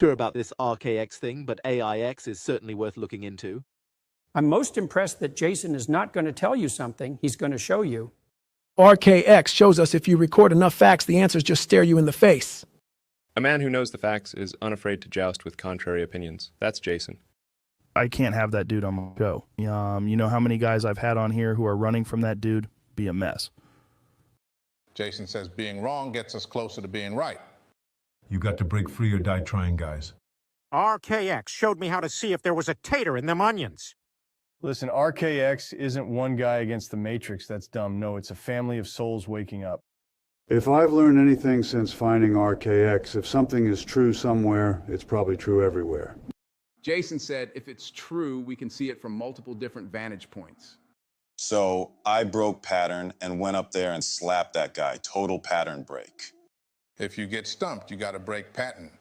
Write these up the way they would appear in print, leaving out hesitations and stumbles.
Sure about this Archaix thing, but AIX is certainly worth looking into. I'm most impressed that Jason is not going to tell you something, he's going to show you. Archaix shows us if you record enough facts, the answers just stare you in the face. A man who knows the facts is unafraid to joust with contrary opinions. That's Jason. I can't have that dude on my show. You know how many guys I've had on here who are running from that dude? Be a mess. Jason says being wrong gets us closer to being right. You got to break free or die trying, guys. Archaix showed me how to see if there was a tater in them onions. Listen, Archaix isn't one guy against the Matrix that's dumb. No, it's a family of souls waking up. If I've learned anything since finding Archaix, if something is true somewhere, it's probably true everywhere. Jason said if it's true, we can see it from multiple different vantage points. So I broke pattern and went up there and slapped that guy. Total pattern break. If you get stumped, you got to break pattern.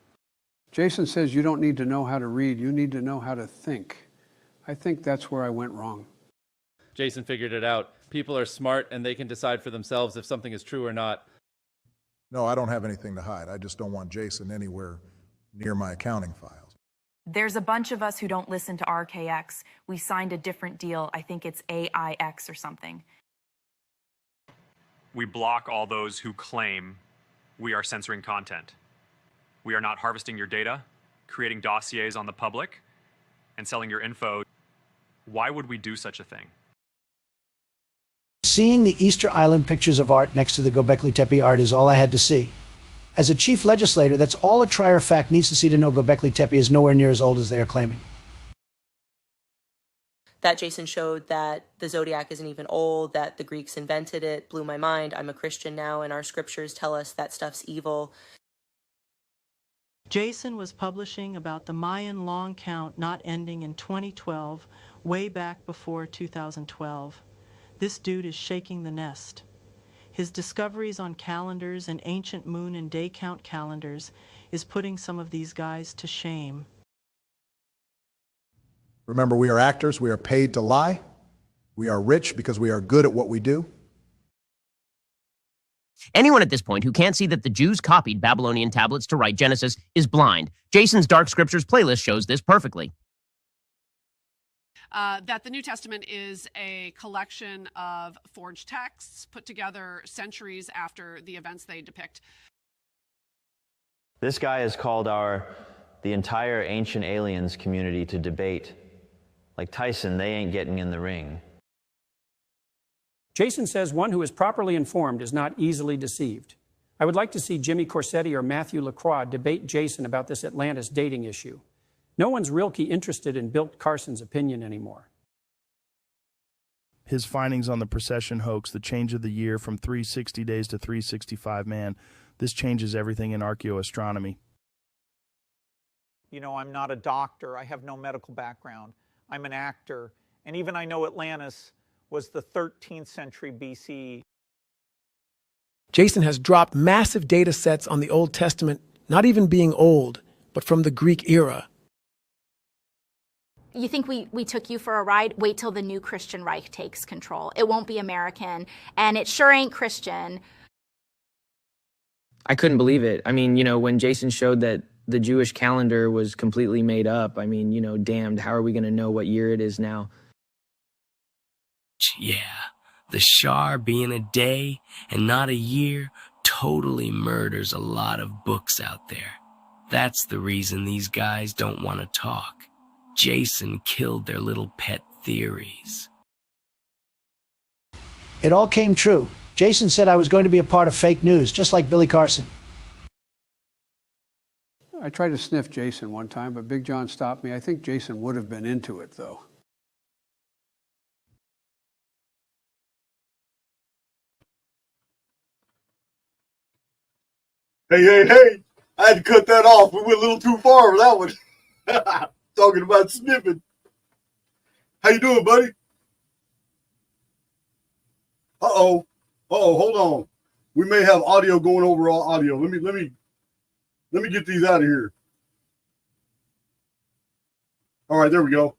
Jason says you don't need to know how to read, you need to know how to think. I think that's where I went wrong. Jason figured it out. People are smart and they can decide for themselves if something is true or not. No, I don't have anything to hide. I just don't want Jason anywhere near my accounting files. There's a bunch of us who don't listen to Archaix. We signed a different deal. I think it's AIX or something. We block all those who claim we are censoring content. We are not harvesting your data, creating dossiers on the public, and selling your info. Why would we do such a thing? Seeing the Easter Island pictures of art next to the Göbekli Tepe art is all I had to see. As a chief legislator, that's all a trier of fact needs to see to know Göbekli Tepe is nowhere near as old as they are claiming. That Jason showed that the zodiac isn't even old, that the Greeks invented it, blew my mind. I'm a Christian now, and our scriptures tell us that stuff's evil. Jason was publishing about the Mayan long count not ending in 2012, way back before 2012. This dude is shaking the nest. His discoveries on calendars and ancient moon and day count calendars is putting some of these guys to shame. Remember, we are actors. We are paid to lie. We are rich because we are good at what we do. Anyone at this point who can't see that the Jews copied Babylonian tablets to write Genesis is blind. Jason's Dark Scriptures playlist shows this perfectly. That the New Testament is a collection of forged texts put together centuries after the events they depict. This guy has called the entire ancient aliens community to debate. Like Tyson, they ain't getting in the ring. Jason says one who is properly informed is not easily deceived. I would like to see Jimmy Corsetti or Matthew LaCroix debate Jason about this Atlantis dating issue. No one's really interested in Bill Carson's opinion anymore. His findings on the procession hoax, the change of the year from 360 days to 365, man, this changes everything in archaeoastronomy. You know, I'm not a doctor. I have no medical background. I'm an actor. And even I know Atlantis was the 13th century BC. Jason has dropped massive data sets on the Old Testament, not even being old, but from the Greek era. You think we took you for a ride? Wait till the new Christian Reich takes control. It won't be American, and it sure ain't Christian. I couldn't believe it. I mean, you know, when Jason showed that the Jewish calendar was completely made up, I mean, you know, damned, how are we going to know what year it is now? Yeah, the Shar being a day and not a year totally murders a lot of books out there. That's the reason these guys don't want to talk. Jason killed their little pet theories. It all came true. Jason said I was going to be a part of fake news, just like Billy Carson. I tried to sniff Jason one time, but Big John stopped me. I think Jason would have been into it, though. Hey, I had to cut that off. We went a little too far for that one. Talking about sniffing. How you doing, buddy? Uh-oh, hold on. We may have audio going over all audio. Let me get these out of here. All right, there we go.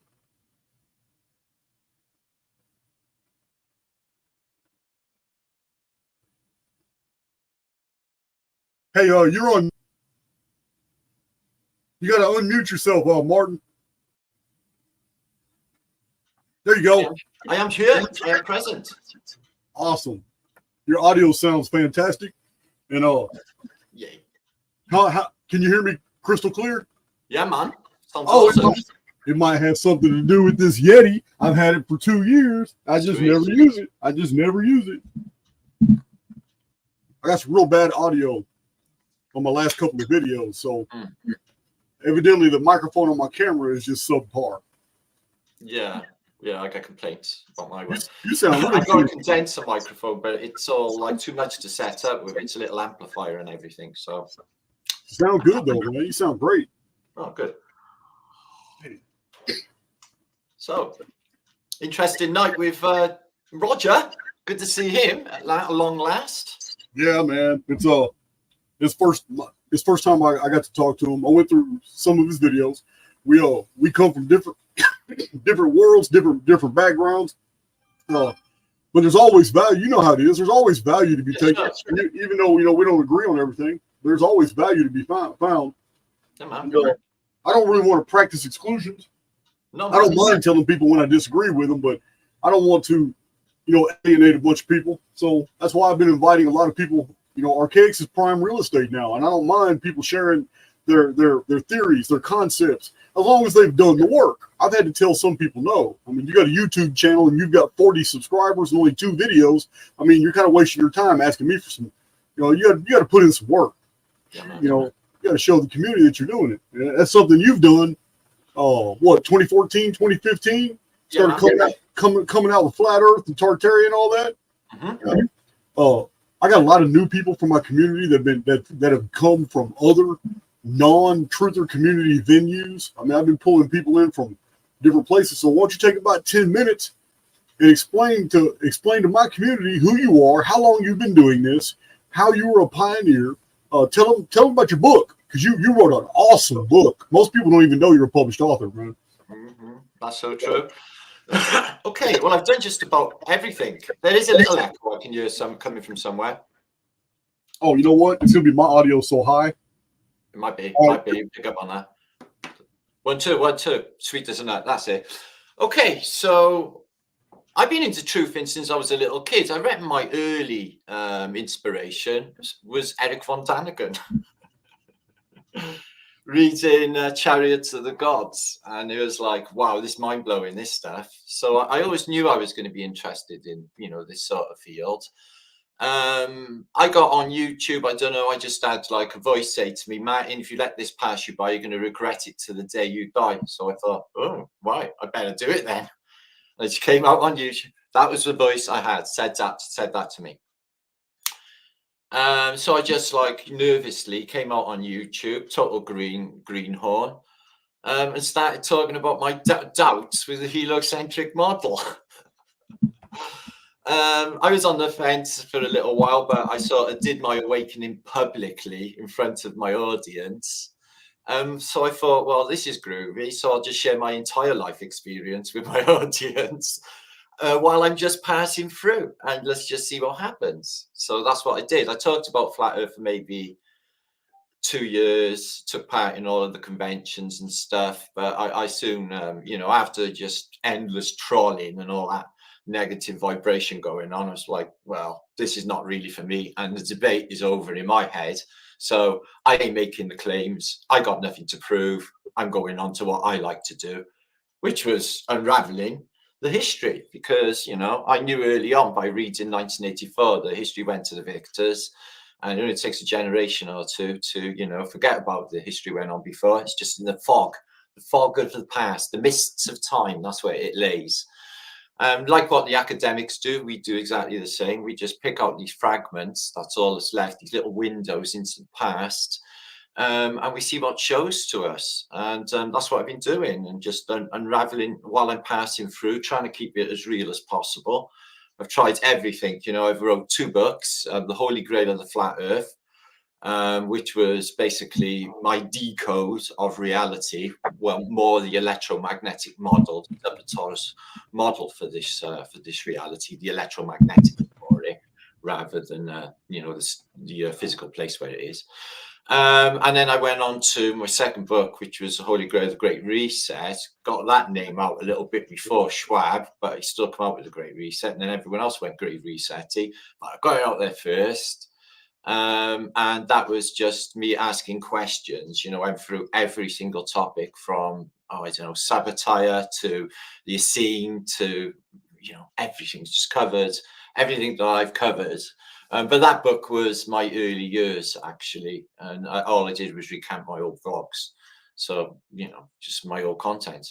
Hey, you're on. You got to unmute yourself, Martin. There you go. I am here. I am present. Awesome. Your audio sounds fantastic. And Yay. How can you hear me crystal clear? Yeah, man. Sounds awesome. It might have something to do with this Yeti. I've had it for 2 years. I just never use it. I got some real bad audio on my last couple of videos. So evidently the microphone on my camera is just subpar. Yeah, I get complaints about my one. You sound really I've got a condenser microphone, but it's all like too much to set up with. It's a little amplifier and everything. So you sound good though, man. You sound great. Oh, good. So, interesting night with Roger. Good to see him at long last. Yeah, man. It's his first time I got to talk to him. I went through some of his videos. We come from different worlds, different backgrounds. But there's always value. You know how it is. There's always value to be taken, even though we don't agree on everything. There's always value to be found. I don't really want to practice exclusions. No, I don't mind telling people when I disagree with them, but I don't want to, alienate a bunch of people. So that's why I've been inviting a lot of people. Archaix is prime real estate now, and I don't mind people sharing their theories, their concepts, as long as they've done the work. I've had to tell some people no. I mean, you got a YouTube channel and you've got 40 subscribers and only 2 videos. I mean, you're kind of wasting your time asking me for some. You got to put in some work. You got to show the community that you're doing it. And that's something you've done. 2014, 2015? Started coming out with Flat Earth and Tartarian and all that. I got a lot of new people from my community that have come from other non-truther community venues. I mean, I've been pulling people in from different places. So why don't you take about 10 minutes and explain to my community who you are, how long you've been doing this, how you were a pioneer. Tell them about your book, because you wrote an awesome book. Most people don't even know you're a published author, man. That's so true. Okay, well, I've done just about everything. There is a little echo. I can hear some coming from somewhere. Oh, you know what? It's going to be my audio so high. It might be. Pick up on that. 1 2 1 2. Sweet as a nut. That's it. Okay, so I've been into truthing since I was a little kid. I reckon my early inspiration was Eric von Daniken. Reading Chariots of the Gods, and it was like, wow, this mind-blowing, this stuff. So I always knew I was going to be interested in this sort of field. I got on YouTube, I don't know, I just had like a voice say to me, Martin, if you let this pass you by, you're going to regret it to the day you die. So I thought, oh right, I better do it then. And it just came out on YouTube. That was the voice I had, said that to me. So I just like nervously came out on YouTube, total greenhorn, and started talking about my doubts with the heliocentric model. I was on the fence for a little while, but I sort of did my awakening publicly in front of my audience. So I thought, well, this is groovy, so I'll just share my entire life experience with my audience. While I'm just passing through, and let's just see what happens. So that's what I did. I talked about Flat Earth for maybe 2 years, took part in all of the conventions and stuff. But I soon, after just endless trolling and all that negative vibration going on, I was like, well, this is not really for me. And the debate is over in my head. So I ain't making the claims. I got nothing to prove. I'm going on to what I like to do, which was unraveling the history, because I knew early on by reading 1984 the history went to the victors, and it only takes a generation or two to forget about the history went on before. It's just in the fog of the past, the mists of time. That's where it lays. Like what the academics do, we do exactly the same. We just pick out these fragments. That's all that's left, these little windows into the past. And we see what shows to us, and that's what I've been doing, and just unraveling while I'm passing through, trying to keep it as real as possible. I've tried everything. I've wrote 2 books, The Holy Grail of the Flat Earth, which was basically my decode of reality, well, more the electromagnetic model, the Torus model for this reality, the electromagnetic theory, rather than the physical place where it is. And then I went on to my second book, which was The Holy Grail, The Great Reset. Got that name out a little bit before Schwab, but he still come out with The Great Reset. And then everyone else went Great Reset-y. But I got it out there first. And that was just me asking questions. You know, I went through every single topic from, I don't know, Sabbatire to the Essene to, you know, everything's just covered, everything that I've covered. But that book was my early years, actually. And all I did was recount my old vlogs. So, you know, just my old content,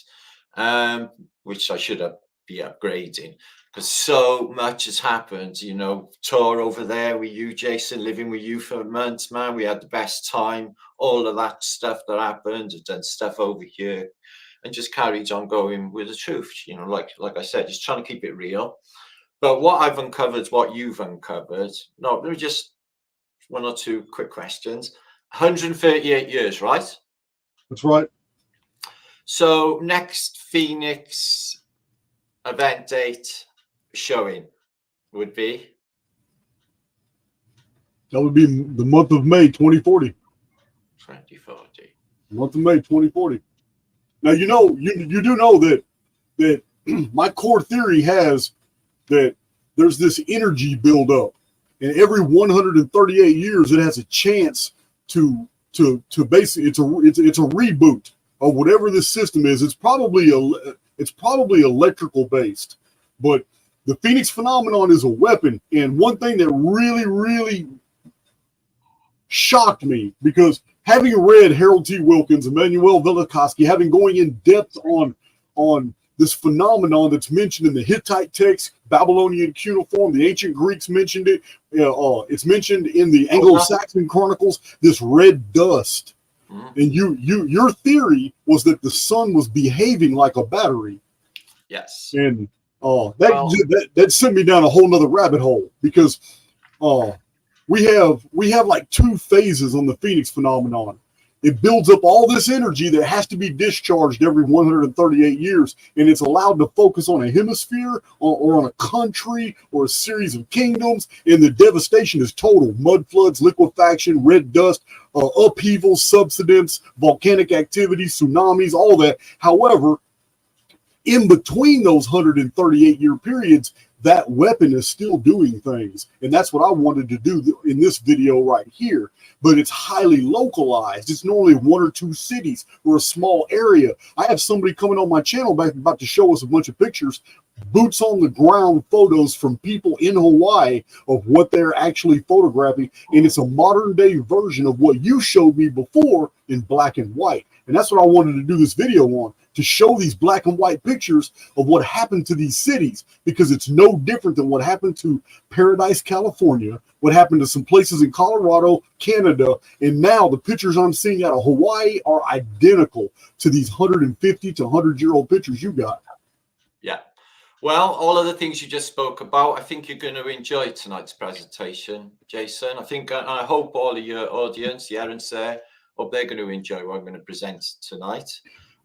which I should be upgrading because so much has happened. You know, tour over there with you, Jason, living with you for months, man. We had the best time. All of that stuff that happened. I've done stuff over here and just carried on going with the truth. You know, like I said, just trying to keep it real. But what I've uncovered, what you've uncovered, no, let me just one or two quick questions. 138 years, right? That's right. So next Phoenix event date showing would be? That would be the month of May 2040. 2040. Month of May 2040. Now, you know, you do know that my core theory has that there's this energy buildup, and every 138 years it has a chance to basically it's a reboot of whatever this system is. It's probably electrical based, but the Phoenix phenomenon is a weapon. And one thing that really shocked me, because having read Harold T. Wilkins, Emanuel Velikovsky, having going in depth on this phenomenon that's mentioned in the Hittite text, Babylonian cuneiform, the ancient Greeks mentioned it. It's mentioned in the Anglo-Saxon chronicles, this red dust. And your theory was that the sun was behaving like a battery. Yes. And that sent me down a whole nother rabbit hole, because we have like two phases on the Phoenix phenomenon. It builds up all this energy that has to be discharged every 138 years, and it's allowed to focus on a hemisphere or on a country or a series of kingdoms, and the devastation is total. Mud floods, liquefaction, red dust, upheavals, subsidence, volcanic activity, tsunamis, all that. However, in between those 138-year periods, that weapon is still doing things. And that's what I wanted to do in this video right here. But it's highly localized. It's normally one or two cities or a small area. I have somebody coming on my channel about to show us a bunch of pictures, boots on the ground photos from people in Hawaii of what they're actually photographing. And it's a modern day version of what you showed me before in black and white. And that's what I wanted to do this video on, to show these black and white pictures of what happened to these cities, because it's no different than what happened to Paradise, California, what happened to some places in Colorado, Canada, and now the pictures I'm seeing out of Hawaii are identical to these 150 to 100-year-old pictures you got. Yeah. Well, all of the things you just spoke about, I think you're going to enjoy tonight's presentation, Jason. I hope all of your audience, the errands there, hope they're going to enjoy what I'm going to present tonight.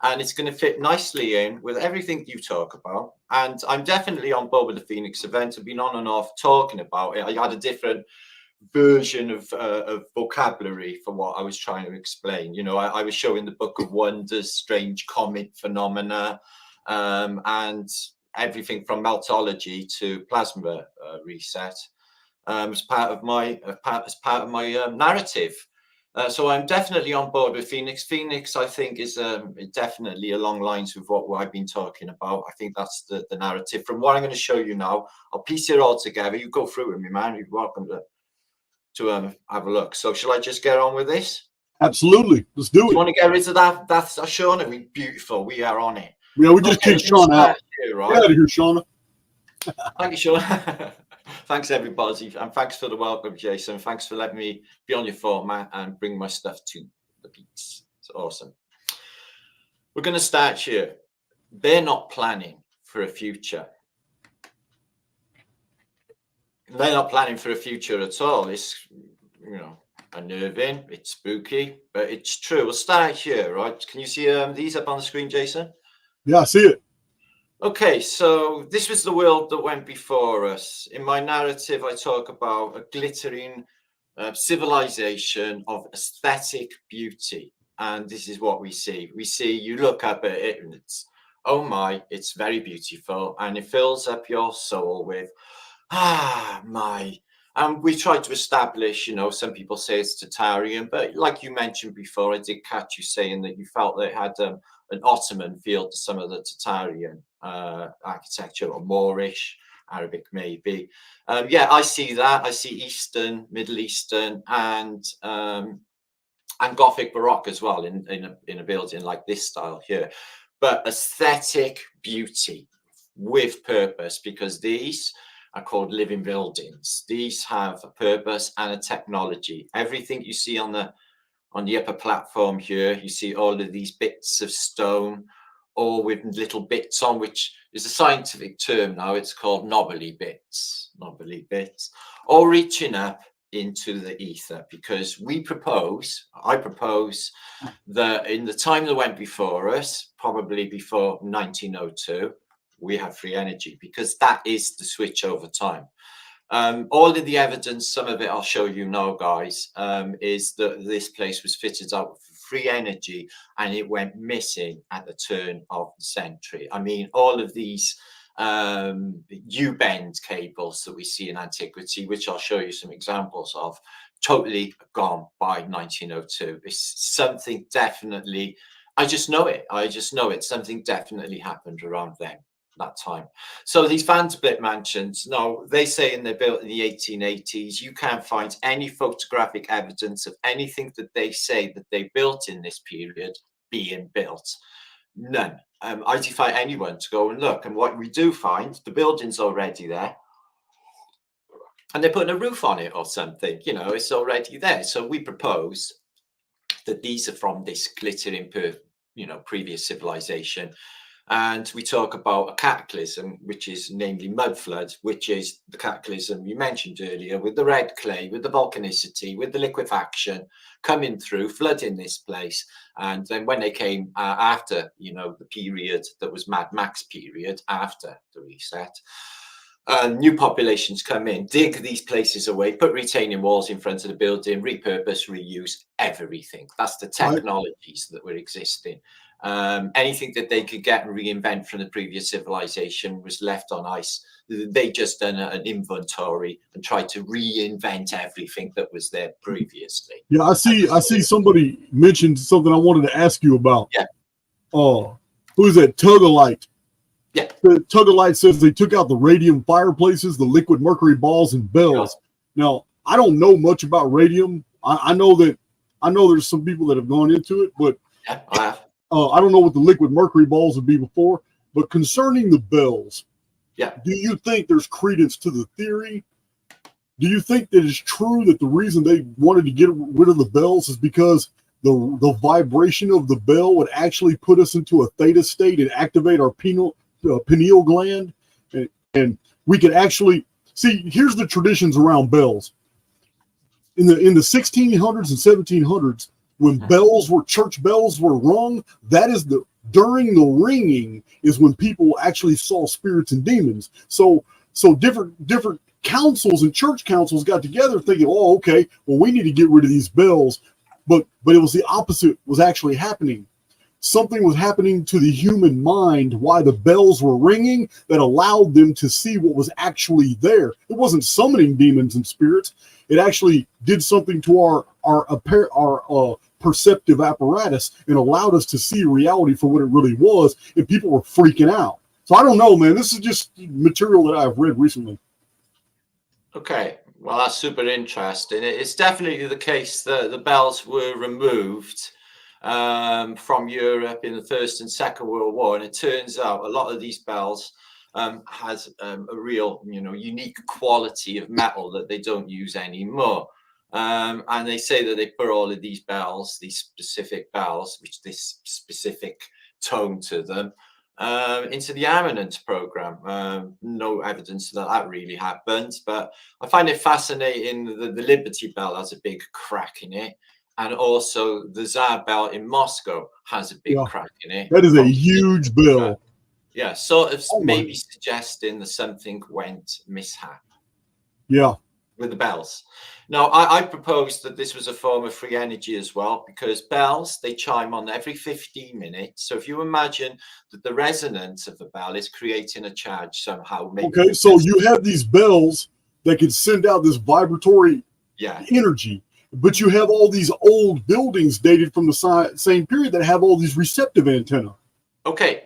And it's going to fit nicely in with everything you talk about. And I'm definitely on board with the Phoenix event. I've been on and off talking about it. I had a different version of vocabulary for what I was trying to explain. You know, I was showing the Book of Wonders, strange comet phenomena, and everything from meltology to plasma reset as part of my narrative. So I'm definitely on board with Phoenix. Phoenix, I think, is definitely along lines with what I've been talking about. I think that's the narrative. From what I'm going to show you now, I'll piece it all together. You go through with me, man. You're welcome to have a look. So shall I just get on with this? Absolutely. Let's do it. You want to get rid of that? That's Shauna. We beautiful. We are on it. Yeah, we just kicked Shauna out. Right? Get out of here, Shauna. Thank you, Shauna. Thanks, everybody. And thanks for the welcome, Jason. Thanks for letting me be on your format and bring my stuff to the beats. It's awesome. We're going to start here. They're not planning for a future. They're not planning for a future at all. It's, you know, unnerving. It's spooky, but it's true. We'll start here, right? Can you see these up on the screen, Jason? Yeah, I see it. Okay, so this was the world that went before us. In my narrative, I talk about a glittering civilization of aesthetic beauty. And this is what we see. We see, you look up at it and it's, oh my, it's very beautiful. And it fills up your soul with, my. And we try to establish, some people say it's Tatarian, but like you mentioned before, I did catch you saying that you felt that it had an Ottoman feel to some of the Tatarian architecture, or Moorish, Arabic maybe. I see that. I see Eastern, Middle Eastern, and Gothic Baroque as well in a building like this style here. But aesthetic beauty with purpose, because these are called living buildings. These have a purpose and a technology. Everything you see on the upper platform here, you see all of these bits of stone, or with little bits on, which is a scientific term now. It's called knobbly bits, all reaching up into the ether, because I propose that in the time that went before us, probably before 1902, we have free energy, because that is the switch over time. All of the evidence, some of it I'll show you now, guys, is that this place was fitted out with free energy, and it went missing at the turn of the century. I mean, all of these U-bend cables that we see in antiquity, which I'll show you some examples of, totally gone by 1902. It's something definitely, I just know it. Something definitely happened around then, that time. So these Vanderbilt mansions, no, they say they're built in the 1880s. You can't find any photographic evidence of anything that they say that they built in this period being built. None. I defy anyone to go and look. And what we do find, the building's already there, and they're putting a roof on it or something. It's already there. So we propose that these are from this glittering, previous civilization. And we talk about a cataclysm, which is namely mud floods, which is the cataclysm you mentioned earlier, with the red clay, with the volcanicity, with the liquefaction coming through, flooding this place. And then when they came after, the period that was Mad Max period, after the reset, new populations come in, dig these places away, put retaining walls in front of the building, repurpose, reuse everything. That's the technologies that were existing. Anything that they could get and reinvent from the previous civilization was left on ice. They just done an inventory and tried to reinvent everything that was there previously. Yeah, I see somebody mentioned something I wanted to ask you about. Yeah. Who's that? Tug-a-lite. Yeah. The Tug-a-lite says they took out the radium fireplaces, the liquid mercury balls, and bells. Yeah. Now, I don't know much about radium. I know there's some people that have gone into it, but yeah, I have. I don't know what the liquid mercury balls would be before, but concerning the bells, yeah, do you think there's credence to the theory? Do you think that it's true that the reason they wanted to get rid of the bells is because the vibration of the bell would actually put us into a theta state and activate our pineal gland, and we could actually see? Here's the traditions around bells. In the 1600s and 1700s. When church bells were rung, that is during the ringing is when people actually saw spirits and demons. So different councils and church councils got together thinking, oh, okay, well, we need to get rid of these bells. But it was the opposite was actually happening. Something was happening to the human mind while the bells were ringing that allowed them to see what was actually there. It wasn't summoning demons and spirits. It actually did something to our perceptive apparatus and allowed us to see reality for what it really was, and people were freaking out. So I don't know, man. This is just material that I've read recently. Okay, well, that's super interesting. It's definitely the case that the bells were removed from Europe in the First and Second World War, and it turns out a lot of these bells has a real, unique quality of metal that they don't use anymore. And they say that they put all of these bells, these specific bells, which this specific tone to them, into the armament program. No evidence that really happened, but I find it fascinating that the Liberty Bell has a big crack in it. And also the Tsar Bell in Moscow has a big crack in it. That is a huge bell. Yeah, sort of maybe suggesting that something went mishap. Yeah. With the bells. Now, I proposed that this was a form of free energy as well, because bells, they chime on every 15 minutes. So if you imagine that the resonance of a bell is creating a charge somehow. Okay, so you have these bells that can send out this vibratory energy, but you have all these old buildings dated from the same period that have all these receptive antennae. Okay,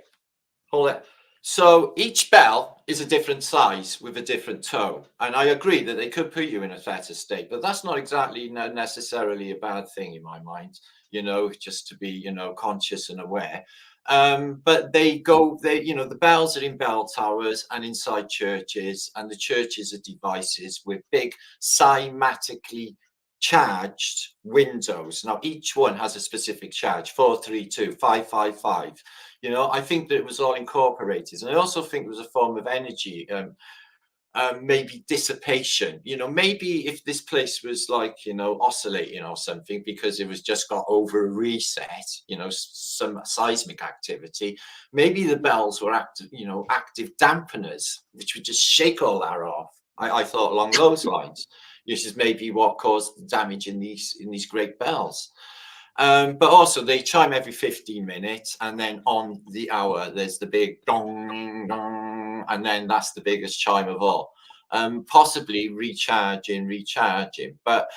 hold it. So each bell is a different size with a different tone. And I agree that they could put you in a theta state, but that's not exactly necessarily a bad thing in my mind, you know, just to be, you know, conscious and aware. But the bells are in bell towers and inside churches, and the churches are devices with big cymatically charged windows. Now, each one has a specific charge, 432, 555. You know, I think that it was all incorporated. And I also think it was a form of energy, maybe dissipation. You know, maybe if this place was like, you know, oscillating or something because it was just got over a reset, you know, some seismic activity, maybe the bells were active dampeners, which would just shake all that off. I thought along those lines, which is maybe what caused the damage in these great bells. But also they chime every 15 minutes, and then on the hour there's the big dong dong, and then that's the biggest chime of all. Possibly recharging, but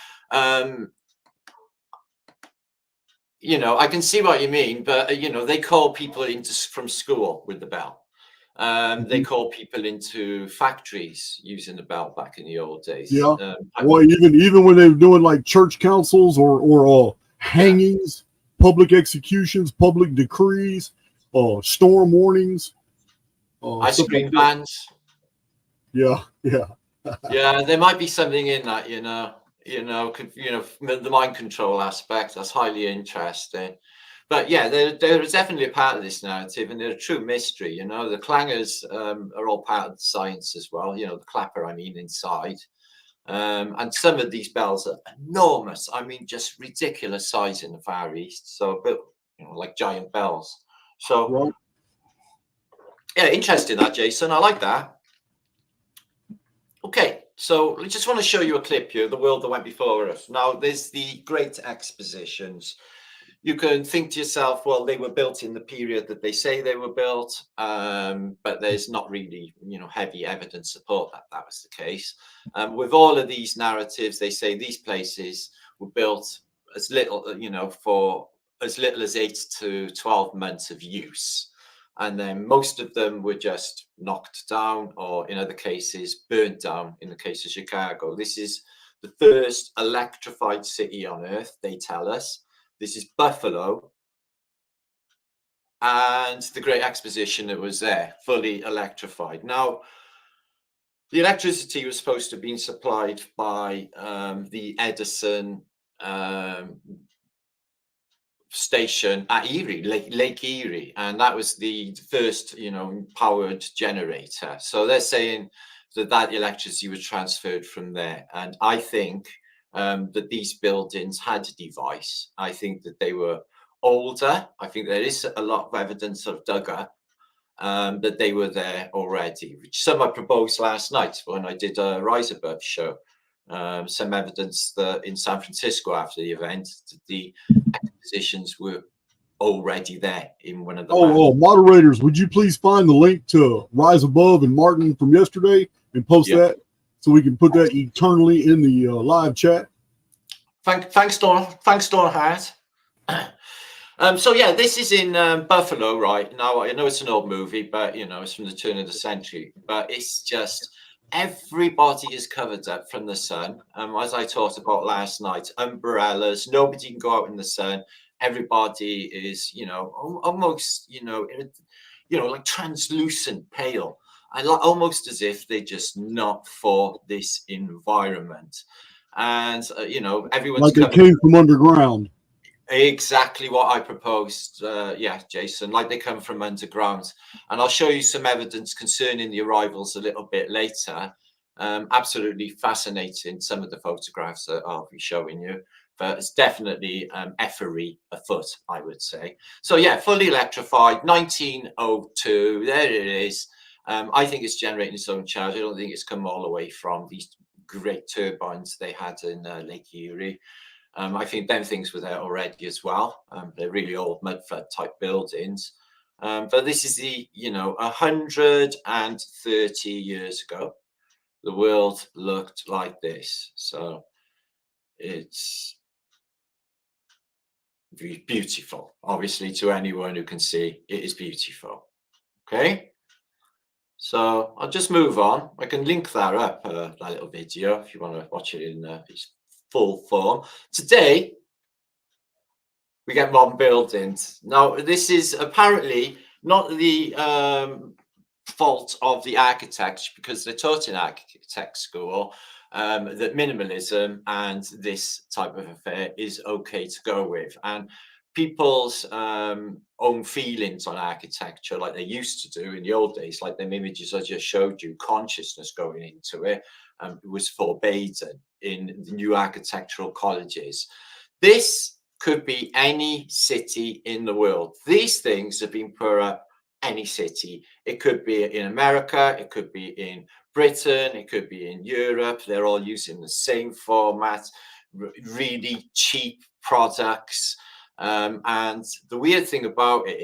you know, I can see what you mean, but you know, they call people from school with the bell. They call people into factories using the bell back in the old days. Yeah. Well, even when they were doing like church councils or hangings, public executions, public decrees, storm warnings, ice cream bans. Yeah. Yeah, there might be something in that, the mind control aspect. That's highly interesting. But yeah, there is definitely a part of this narrative, and they're a true mystery. You know, the clangers are all part of the science as well. You know, the clapper, I mean, inside. And some of these bells are enormous. I mean, just ridiculous size in the Far East. So, but you know, like giant bells. So, yeah, interesting that, Jason. I like that. Okay, so I just want to show you a clip here, the world that went before us. Now, there's the Great Expositions. You can think to yourself, well, they were built in the period that they say they were built, but there's not really, heavy evidence support that that was the case. With all of these narratives, they say these places were built as little, for as little as 8 to 12 months of use. And then most of them were just knocked down, or in other cases, burnt down in the case of Chicago. This is the first electrified city on Earth, they tell us. This is Buffalo, and the Great Exposition that was there, fully electrified. Now, the electricity was supposed to have been supplied by the Edison station at Erie, Lake Erie, and that was the first, powered generator. So they're saying that electricity was transferred from there, and I think that these buildings had a device. I think that they were older. I think there is a lot of evidence of dug up that they were there already, which some I proposed last night when I did a Rise Above show. Some evidence that in San Francisco after the event, that the expositions were already there in one of the moderators, would you please find the link to Rise Above and Martin from yesterday and post that so we can put that eternally in the live chat? Thanks, Don Hart. So yeah, this is in Buffalo right now. I know it's an old movie, but it's from the turn of the century. But it's just everybody is covered up from the sun. As I talked about last night, umbrellas. Nobody can go out in the sun. Everybody is, almost, like translucent pale. Almost as if they're just not for this environment. And, everyone's like they came from underground. Exactly what I proposed. Jason, like they come from underground. And I'll show you some evidence concerning the arrivals a little bit later. Absolutely fascinating, some of the photographs that I'll be showing you. But it's definitely effery afoot, I would say. So yeah, fully electrified, 1902, there it is. I think it's generating its own charge. I don't think it's come all the way from these great turbines they had in Lake Erie. I think them things were there already as well. They're really old mud flood type buildings. But this is the, 130 years ago, the world looked like this. So it's beautiful. Obviously, to anyone who can see, it is beautiful. Okay. So I'll just move on. I can link that up, that little video, if you want to watch it in its full form. Today, we get modern buildings. Now, this is apparently not the fault of the architects, because they're taught in architect school that minimalism and this type of affair is okay to go with. And people's own feelings on architecture, like they used to do in the old days, like them images I just showed you, consciousness going into it, was forbidden in the new architectural colleges. This could be any city in the world. These things have been put up any city. It could be in America, it could be in Britain, it could be in Europe. They're all using the same format, really cheap products. And the weird thing about it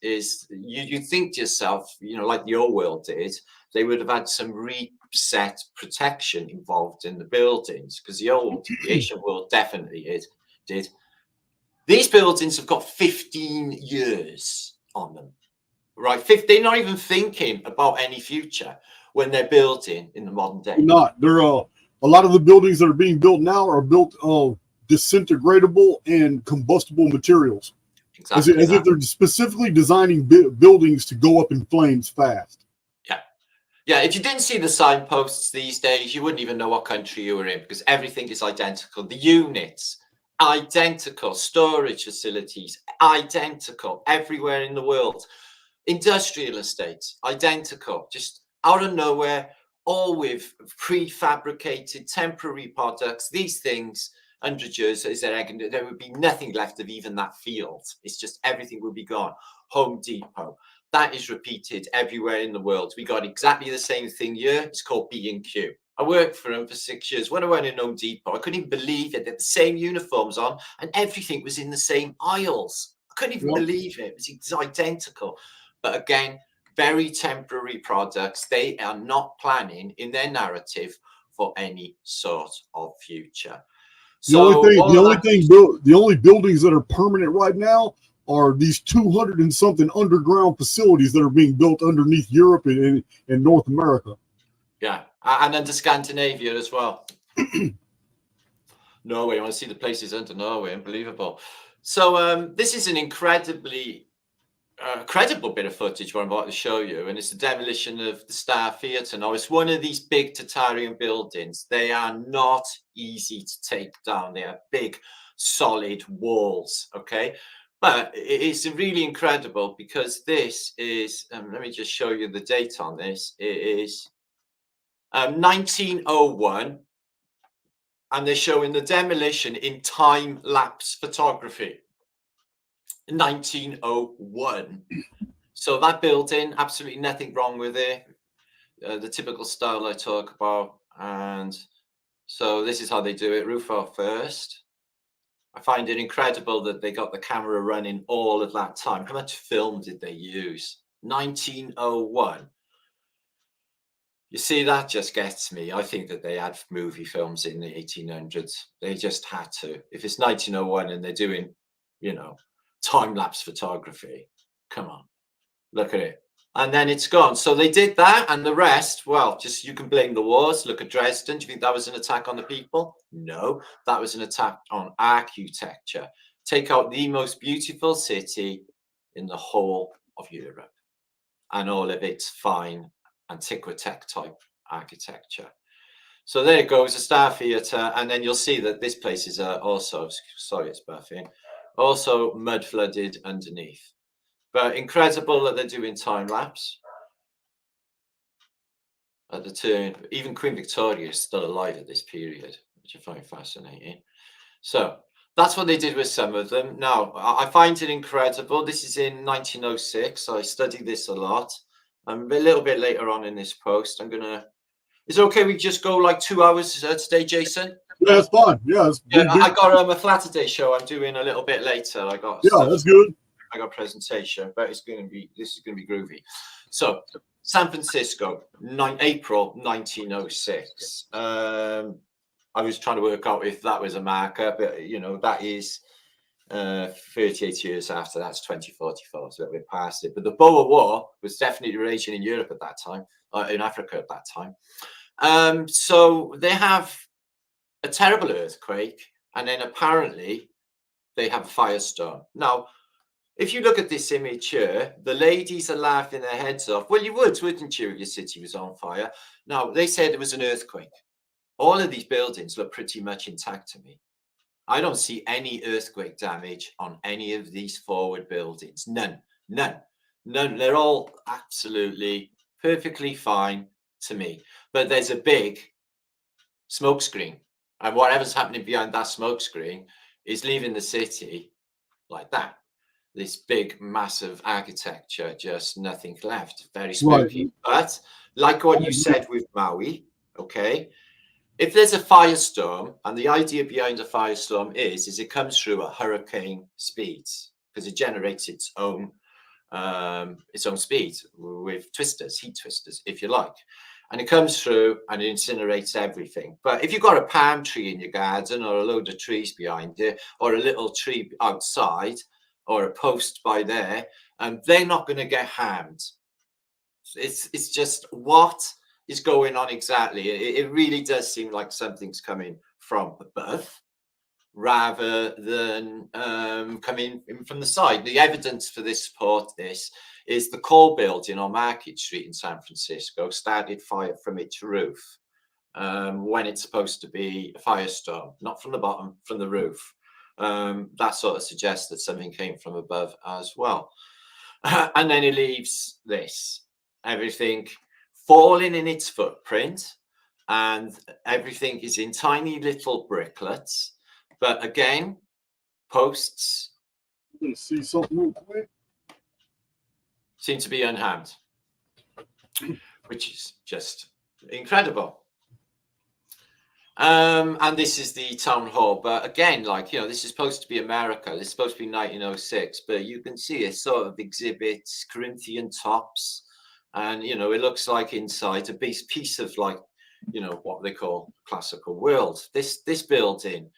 is you think to yourself, like the old world did, they would have had some reset protection involved in the buildings, because the ancient world definitely did. These buildings have got 15 years on them, right? They're not even thinking about any future when they're building in the modern day. They're a lot of the buildings that are being built now are built of disintegratable and combustible materials. Exactly as if they're specifically designing buildings to go up in flames fast. Yeah, if you didn't see the signposts these days, you wouldn't even know what country you were in, because everything is identical. The units, identical. Storage facilities, identical. Everywhere in the world. Industrial estates, identical. Just out of nowhere, all with prefabricated temporary products. These things, 100 years, there would be nothing left of even that field. It's just everything will be gone. Home Depot. That is repeated everywhere in the world. We got exactly the same thing here. It's called B&Q. I worked for them for 6 years. When I went in Home Depot, I couldn't even believe it. They had the same uniforms on and everything was in the same aisles. I couldn't even believe it. It was identical. But again, very temporary products. They are not planning in their narrative for any sort of future. The only buildings that are permanent right now are these 200 and something underground facilities that are being built underneath Europe and North America. Yeah, and under Scandinavia as well. Norway, I want to see the places under Norway. Unbelievable. So this is an incredibly credible bit of footage what I'm about to show you, and it's the demolition of the Star Theatre. Now, it's one of these big Tatarian buildings. They are not easy to take down. They are big, solid walls, okay? But it's really incredible because this is, let me just show you the date on this. It is 1901, and they're showing the demolition in time-lapse photography. 1901. So that building, absolutely nothing wrong with it. The typical style I talk about. And so this is how they do it. Roof off first. I find it incredible that they got the camera running all of that time. How much film did they use? 1901. You see, that just gets me. I think that they had movie films in the 1800s. They just had to. If it's 1901 and they're doing, time-lapse photography, come on, look at it. And then it's gone. So they did that, and the rest, well, just you can blame the wars. Look at Dresden. Do you think that was an attack on the people? No, that was an attack on architecture. Take out the most beautiful city in the whole of Europe and all of its fine antiquitech type architecture. So there it goes, the Star Theatre, and then you'll see that this place is also, sorry, it's buffing, also mud flooded underneath. But incredible that they're doing time lapse at the turn. Even Queen Victoria is still alive at this period, which I find fascinating. So that's what they did with some of them. Now, I find it incredible. This is in 1906. So I studied this a lot. A little bit later on in this post, I'm going to Is it okay we just go like 2 hours today, Jason? Yeah, that's fine. Yeah, I got a Flatterday show I'm doing a little bit later. I got that's good. I got a presentation, but this is gonna be groovy. So San Francisco, April 1906. I was trying to work out if that was a marker, but you know, that is 38 years after. That's 2044, so we're past it. But the Boer War was definitely raging in Europe at that time, in Africa at that time. So they have a terrible earthquake, and then apparently they have a firestorm. Now, if you look at this image here, the ladies are laughing their heads off. Well, you would, wouldn't you, if your city was on fire? Now, they said it was an earthquake. All of these buildings look pretty much intact to me. I don't see any earthquake damage on any of these forward buildings. None. They're all absolutely perfectly fine to me. But there's a big smoke screen. And whatever's happening behind that smoke screen is leaving the city like that. This big, massive architecture, just nothing left. Very spooky. Right. But like what you said with Maui, okay, if there's a firestorm, and the idea behind a firestorm is it comes through at hurricane speeds because it generates its own speed with twisters, heat twisters, if you like. And it comes through and it incinerates everything. But if you've got a palm tree in your garden or a load of trees behind it or a little tree outside or a post by there, they're not going to get harmed. It's just what is going on exactly. It really does seem like something's coming from above rather than coming from the side. The evidence for this support this is the Call building on Market Street in San Francisco started fire from its roof when it's supposed to be a firestorm, not from the bottom, from the roof. That sort of suggests that something came from above as well. And then it leaves this, everything falling in its footprint, and everything is in tiny little bricklets. But again, posts see something real quick. Seem to be unharmed, which is just incredible. And this is the town hall, but again, like, you know, this is supposed to be America. This is supposed to be 1906, but you can see it sort of exhibits Corinthian tops, and you know, it looks like inside a piece of, like, you know, what they call classical world. This building,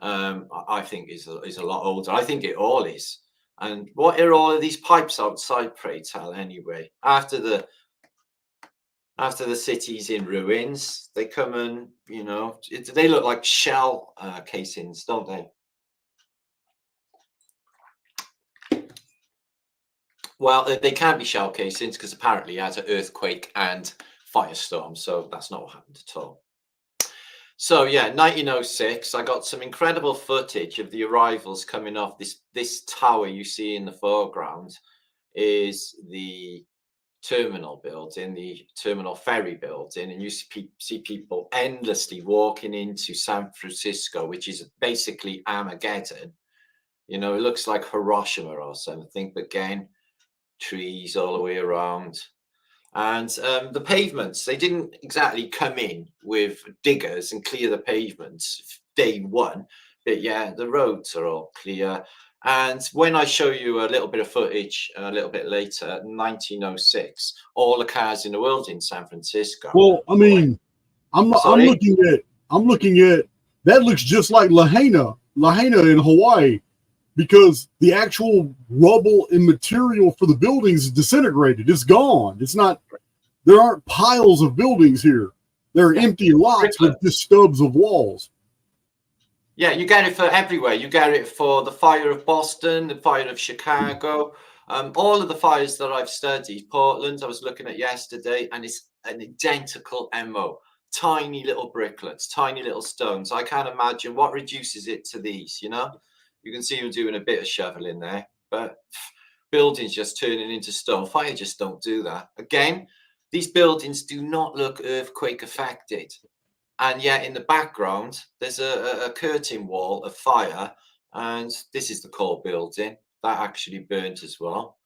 I think is a lot older. I think it all is. And what are all of these pipes outside, pray tell? Anyway, after the city's in ruins, they come and, you know, they look like shell casings, don't they? Well, they can't be shell casings because apparently it has an earthquake and firestorm, so that's not what happened at all. So yeah, 1906, I got some incredible footage of the arrivals coming off. This tower you see in the foreground is the terminal building, the terminal ferry building, and you see people endlessly walking into San Francisco, which is basically Armageddon. You know, it looks like Hiroshima or something, but again, trees all the way around. And the pavements, they didn't exactly come in with diggers and clear the pavements day one, but yeah, the roads are all clear. And when I show you a little bit of footage a little bit later, 1906, all the cars in the world in San Francisco. Well, I mean, I'm looking at that looks just like Lahaina in Hawaii, because the actual rubble and material for the buildings is disintegrated. It's gone. It's not. There aren't piles of buildings here. There are empty lots with just stubs of walls. Yeah, you get it for everywhere. You get it for the fire of Boston, the fire of Chicago, all of the fires that I've studied. Portland, I was looking at yesterday, and it's an identical MO. Tiny little bricklets, tiny little stones. I can't imagine what reduces it to these, you know? You can see them doing a bit of shoveling there, but buildings just turning into stone. Fire just don't do that. Again, these buildings do not look earthquake affected. And yet in the background, there's a curtain wall of fire. And this is the Call building. That actually burnt as well,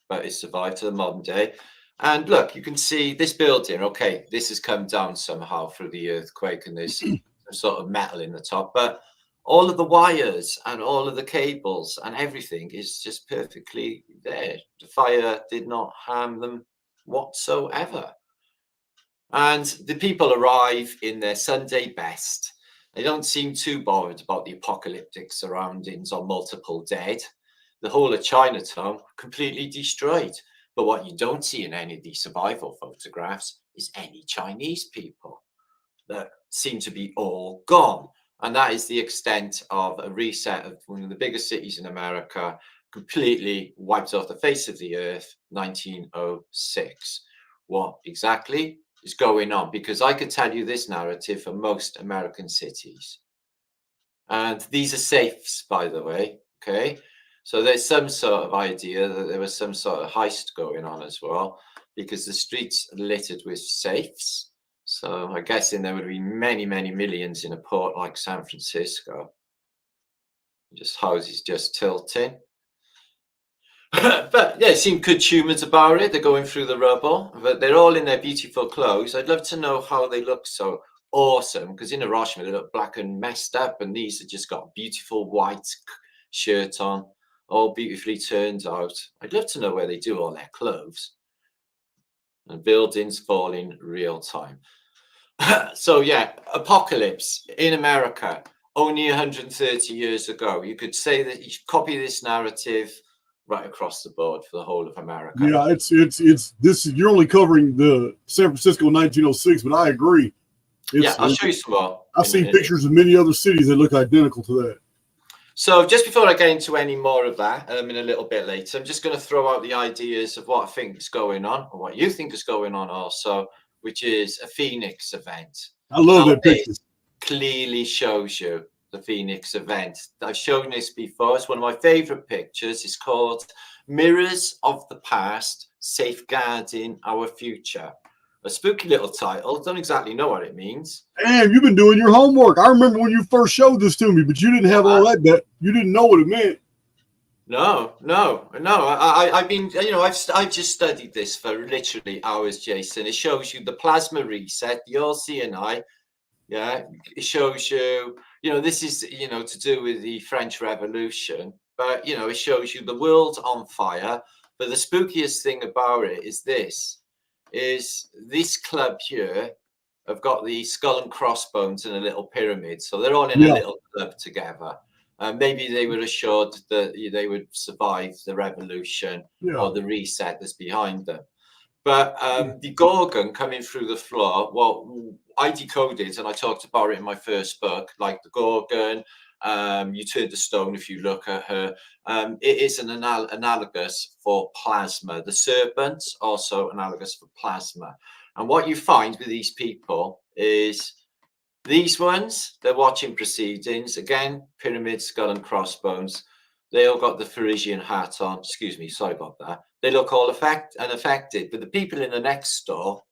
but it survived to the modern day. And look, you can see this building. Okay, this has come down somehow through the earthquake, and there's some sort of metal in the top. But all of the wires and all of the cables and everything is just perfectly there. The fire did not harm them whatsoever. And the people arrive in their Sunday best. They don't seem too bothered about the apocalyptic surroundings or multiple dead. The whole of Chinatown completely destroyed. But what you don't see in any of these survival photographs is any Chinese people that seem to be all gone. And that is the extent of a reset of one of the biggest cities in America, completely wiped off the face of the earth, 1906. What exactly is going on? Because I could tell you this narrative for most American cities. And these are safes, by the way, okay? So there's some sort of idea that there was some sort of heist going on as well, because the streets are littered with safes. So I'm guessing there would be many, many millions in a port like San Francisco. Just houses just tilting. But yeah, it seemed good humans about it. They're going through the rubble, but they're all in their beautiful clothes. I'd love to know how they look so awesome, because in Hiroshima they look black and messed up, and these have just got beautiful white shirt on, all beautifully turned out. I'd love to know where they do all their clothes. And buildings fall in real time. So yeah, apocalypse in America only 130 years ago. You could say that you should copy this narrative right across the board for the whole of America. Yeah, it's this. You're only covering the San Francisco 1906, but I agree. Yeah, I'll show you some more. I've seen pictures of many other cities that look identical to that. So just before I get into any more of that, in a little bit later, I'm just going to throw out the ideas of what I think is going on, or what you think is going on also, which is a Phoenix event. I love that picture. Clearly shows you the Phoenix event. I've shown this before. It's one of my favorite pictures. It's called Mirrors of the Past, Safeguarding Our Future. A spooky little title. Don't exactly know what it means. Damn, you've been doing your homework. I remember when you first showed this to me, but you didn't have all that. You didn't know what it meant. No. I've been, I've just studied this for literally hours, Jason. It shows you the plasma reset, the all-seeing eye. Yeah, it shows you, this is, to do with the French Revolution, but, it shows you the world on fire. But the spookiest thing about it is this club here have got the skull and crossbones in a little pyramid. So they're all in a little club together. Maybe they were assured that they would survive the revolution or the reset that's behind them. But the Gorgon coming through the floor, well, I decoded, and I talked about it in my first book, like the Gorgon, you turn the stone if you look at her. It is an analogous for plasma. The serpent, also analogous for plasma. And what you find with these people is these ones, they're watching proceedings. Again, pyramid, skull and crossbones. They all got the Parisian hat on. Excuse me, sorry about that. They look all unaffected. But the people in the next door,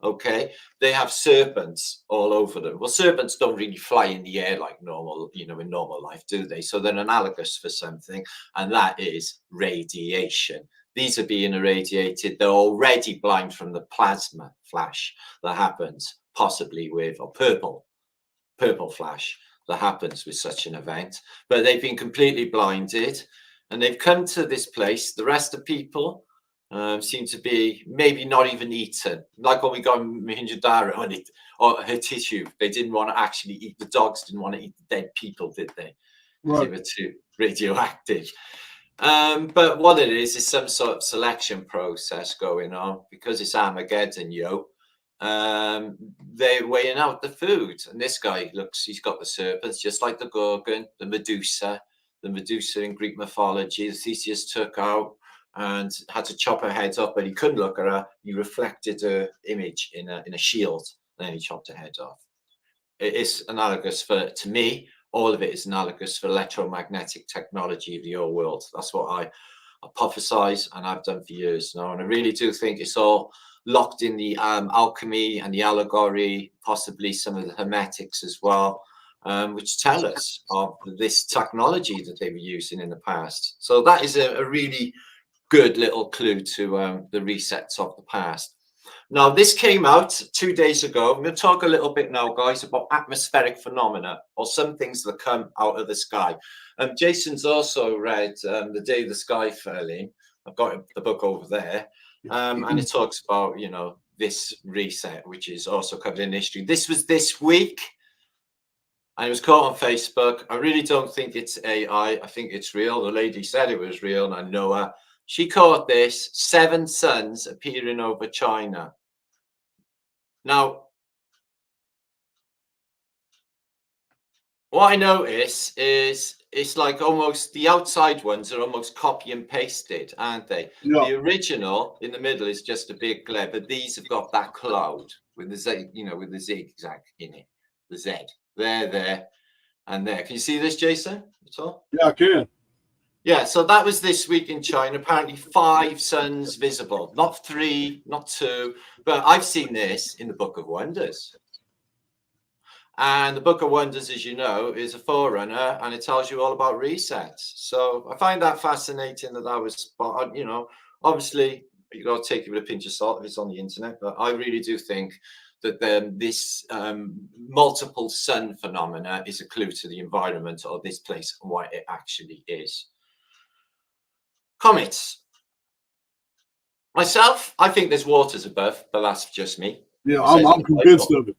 okay, they have serpents all over them. Well, serpents don't really fly in the air like normal, in normal life, do they? So they're analogous for something, and that is radiation. These are being irradiated. They're already blind from the plasma flash that happens, possibly with, or purple flash that happens with such an event. But they've been completely blinded, and they've come to this place. The rest of people seem to be maybe not even eaten. Like when we got Mohenjo-Daro or her tissue, they didn't want to actually eat. The dogs didn't want to eat the dead people, did they? Right. They were too radioactive. But what it is some sort of selection process going on, because it's Armageddon, they're weighing out the food. And this guy he's got the serpents, just like the Gorgon, the Medusa in Greek mythology. Theseus took out and had to chop her head off, but he couldn't look at her. He reflected her image in a shield, and then he chopped her head off. It is analogous to me, all of it is analogous for electromagnetic technology of the old world. That's what I hypothesize, and I've done for years now. And I really do think it's all locked in the alchemy and the allegory, possibly some of the hermetics as well, which tell us of this technology that they were using in the past. So that is a really good little clue to the resets of the past. Now, this came out 2 days ago. I'm going to talk a little bit now, guys, about atmospheric phenomena, or some things that come out of the sky. Jason's also read The Day the Sky Fell In. I've got the book over there. And it talks about, you know, this reset, which is also covered in history. This was this week. And it was caught on Facebook. I really don't think it's AI. I think it's real. The lady said it was real, and I know her. She caught this: 7 suns appearing over China. Now, what I notice is it's like almost the outside ones are almost copy and pasted, aren't they? Yeah. The original in the middle is just a big glare, but these have got that cloud with the Z, you know, with the zigzag in it, the Z. There, and there. Can you see this, Jason, at all? Yeah, I can. Yeah, so that was this week in China. Apparently 5 suns visible, not 3, not 2, but I've seen this in the Book of Wonders. And the Book of Wonders, as you know, is a forerunner, and it tells you all about resets. So I find that fascinating that was spot, you know, obviously you got to take it with a pinch of salt if it's on the internet, but I really do think that this multiple sun phenomena is a clue to the environment of this place and what it actually is. Comets. Myself, I think there's waters above, but that's just me. Yeah, I'm convinced of it.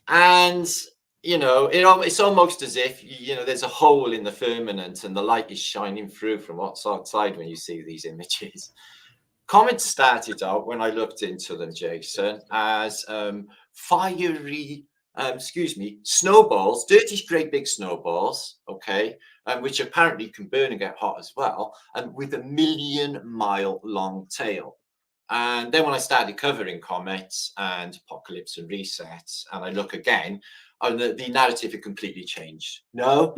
And, you know, it's almost as if, you know, there's a hole in the firmament and the light is shining through from what's outside when you see these images. Comets started out, when I looked into them, Jason, as fiery, snowballs, dirty, great big snowballs, okay, which apparently can burn and get hot as well, and with a 1,000,000-mile long tail. And then when I started covering comets and apocalypse and resets, and I look again, the narrative had completely changed. No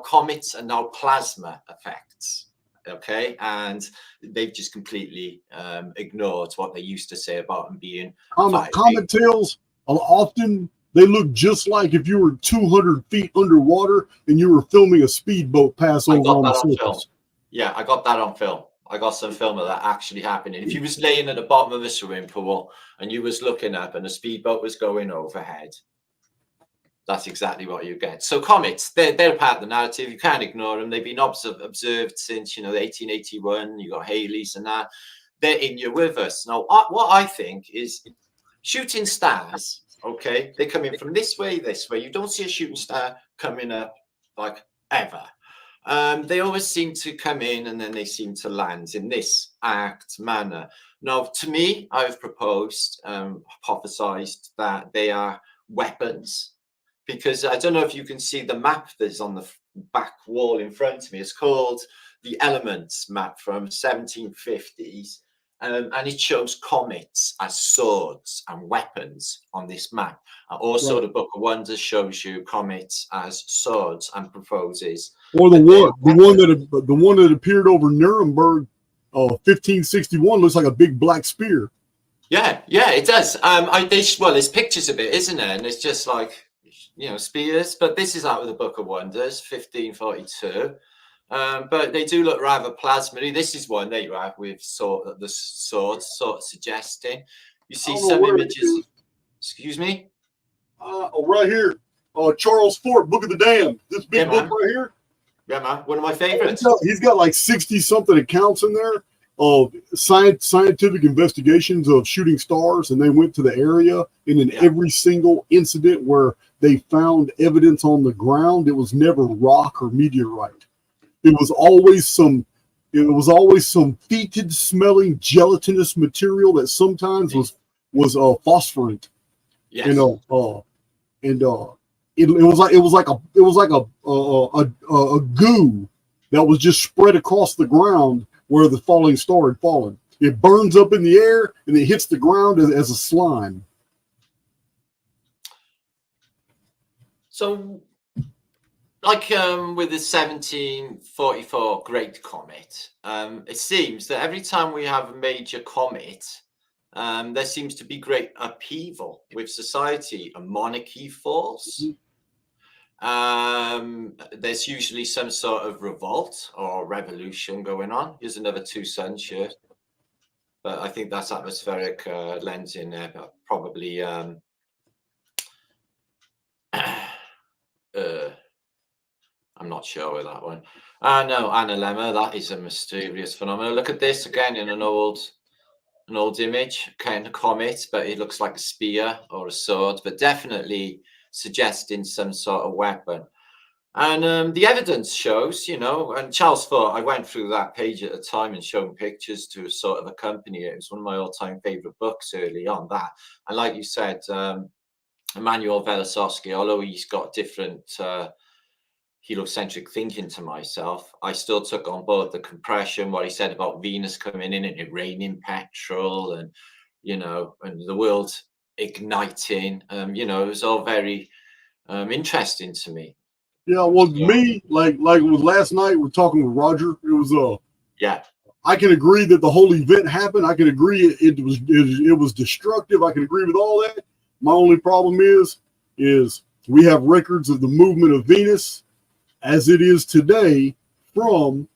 comets and no plasma effects. Okay, and they've just completely ignored what they used to say about them being comet tails. Often they look just like if you were 200 feet underwater and you were filming a speedboat pass over on the surface. Yeah, I got that on film. I got some film of that actually happening. If you was laying at the bottom of a swimming pool and you was looking up and a speedboat was going overhead, that's exactly what you get. So comets, they're part of the narrative. You can't ignore them. They've been observed since, you know, 1881. You got Halley's and that. They're in here with us. Now, what I think is shooting stars, okay, they come in from this way. You don't see a shooting star coming up like ever. They always seem to come in and then they seem to land in this arced manner. Now, to me, I've proposed, hypothesized that they are weapons. Because I don't know if you can see the map that's on the back wall in front of me. It's called the Elements map from 1750s. And it shows comets as swords and weapons on this map. Also, the Book of Wonders shows you comets as swords and proposes. Or the one that appeared over Nuremberg, 1561, looks like a big black spear. Yeah, it does. Well, there's pictures of it, isn't there? And it's just like, you know, spears, but this is out of the Book of Wonders, 1542. But they do look rather plasma-y. This is one that you have with the swords, sort of suggesting. You see some images. Excuse me? Right here. Charles Fort, Book of the Damned. This big book right here. Yeah, man. One of my favorites. He's got like 60-something accounts in there of scientific investigations of shooting stars, and they went to the area, and in every single incident where they found evidence on the ground, it was never rock or meteorite. It was always some fetid smelling gelatinous material that sometimes was phosphorant. Yes. You know, it was like a goo that was just spread across the ground where the falling star had fallen. It burns up in the air and it hits the ground as a slime. So, like with the 1744 Great Comet, it seems that every time we have a major comet, there seems to be great upheaval with society. A monarchy falls. There's usually some sort of revolt or revolution going on. Here's another two suns shirt. But I think that's atmospheric lens in there, but probably I'm not sure with that one. No, analemma, that is a mysterious phenomenon. Look at this again in an old image, kind of comet, but it looks like a spear or a sword, but definitely suggesting some sort of weapon. And the evidence shows, and Charles Fort, I went through that page at a time and shown pictures to sort of accompany it. It was one of my all-time favorite books early on that. And like you said, Emmanuel Velikovsky, although he's got different heliocentric thinking to myself, I still took on board the compression, what he said about Venus coming in and it raining petrol and, and the world igniting. It was all very interesting to me. Yeah, well, me, like it was last night, we're talking with Roger. It was yeah. I can agree that the whole event happened. I can agree it was destructive. I can agree with all that. My only problem is we have records of the movement of Venus as it is today from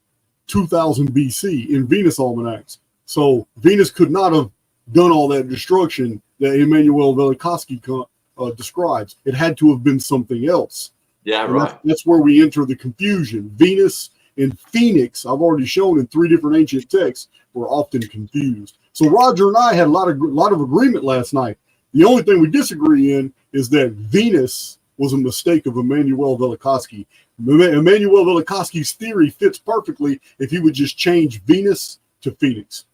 2000 BC in Venus almanacs. So Venus could not have done all that destruction that Emmanuel Velikovsky describes. It had to have been something else. Yeah, and right. That's where we enter the confusion. Venus and Phoenix, I've already shown in 3 different ancient texts, were often confused. So Roger and I had a lot of agreement last night. The only thing we disagree in is that Venus was a mistake of Emmanuel Velikovsky. Emmanuel Velikovsky's theory fits perfectly if he would just change Venus to Phoenix.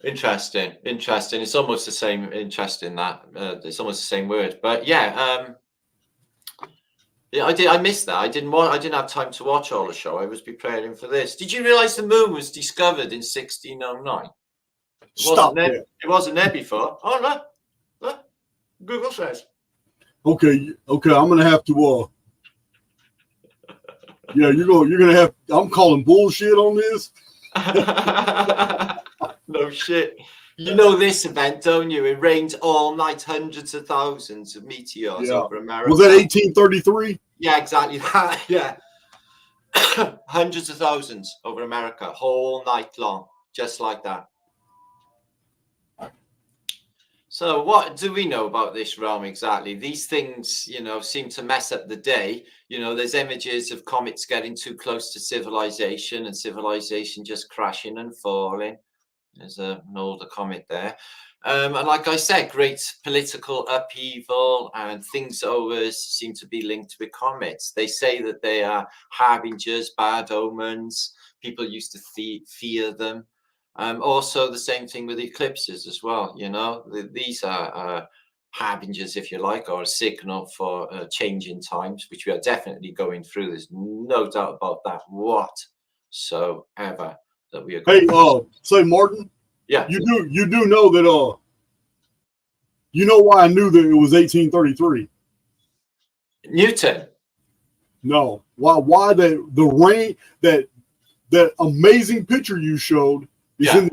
Interesting. It's almost the same. Interesting that it's almost the same word, but yeah. I missed that. I didn't have time to watch all the show. I was preparing for this. Did you realize the moon was discovered in 1609? It wasn't there before. Oh no. Google says. Okay. I'm gonna have to. Yeah, you're gonna have. I'm calling bullshit on this. No shit. You know this event, don't you? It rained all night, hundreds of thousands of meteors over America. Was that 1833? Yeah, exactly that. Yeah. Hundreds of thousands over America, whole night long, just like that. So what do we know about this realm exactly? These things, seem to mess up the day. There's images of comets getting too close to civilization and civilization just crashing and falling. There's an older comet there. And like I said, great political upheaval and things always seem to be linked with comets. They say that they are harbingers, bad omens. People used to fear them. Also, the same thing with eclipses as well. These are harbingers, if you like, or a signal for changing times, which we are definitely going through. There's no doubt about that whatsoever. That we are going say Martin. Yeah, you do know that. You know why I knew that it was 1833? Newton. No, why the rain that amazing picture you showed is in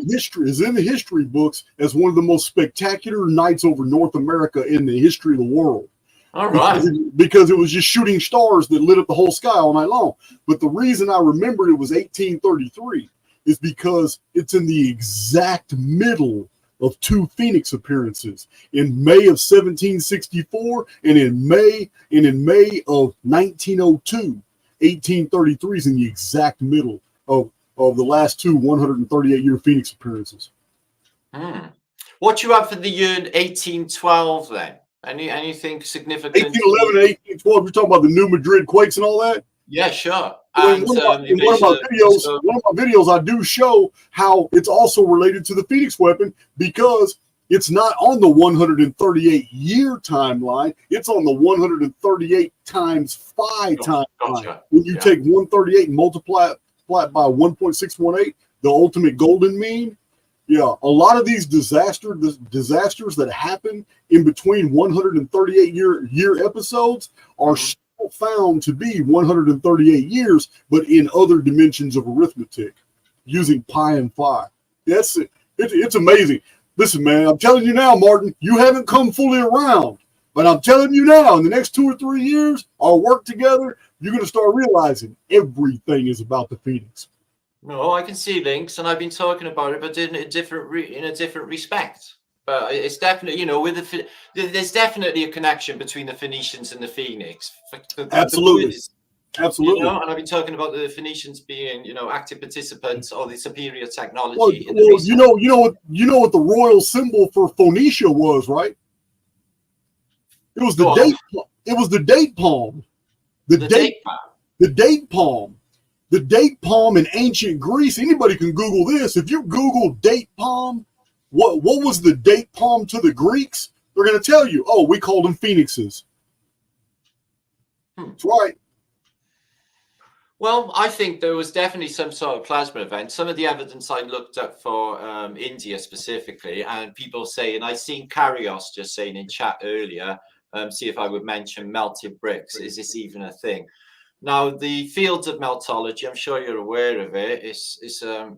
the history books as one of the most spectacular nights over North America in the history of the world. All right. Because it was just shooting stars that lit up the whole sky all night long. But the reason I remembered it was 1833 is because it's in the exact middle of 2 Phoenix appearances in May of 1764 and in May of 1902. 1833 is in the exact middle of the last 2 138-year Phoenix appearances. What you have for the year 1812 then? Anything significant? 1811 and 1812. You're talking about the New Madrid quakes and all that? Yeah, sure. In one of my videos, I do show how it's also related to the Phoenix weapon because it's not on the 138-year timeline. It's on the 138 times 5 timeline. When you take 138 and multiply it by 1.618, the ultimate golden mean. Yeah, a lot of these disasters that happen in between 138-year episodes are found to be 138 years, but in other dimensions of arithmetic using pi and phi. It's amazing. Listen, man, I'm telling you now, Martin, you haven't come fully around. But I'm telling you now, in the next 2 or 3 years, our work together, you're going to start realizing everything is about the Phoenix. No, I can see links, and I've been talking about it, but in a different respect. But it's definitely, you know, there's definitely a connection between the Phoenicians and the Phoenix. Absolutely. Absolutely. You know, and I've been talking about the Phoenicians being, you know, active participants or the superior technology. Well, you know what the royal symbol for Phoenicia was, right? It was the date. It was the date palm. The date palm. The date palm. The date palm in ancient Greece. Anybody can Google this. If you Google date palm, what was the date palm to the Greeks? They're going to tell you, oh, we called them phoenixes. That's right. Well, I think there was definitely some sort of plasma event. Some of the evidence I looked up for India specifically, and people saying, I've seen Karios just saying in chat earlier, see if I would mention melted bricks. Is this even a thing? Now, the fields of meltology, I'm sure you're aware of it. It's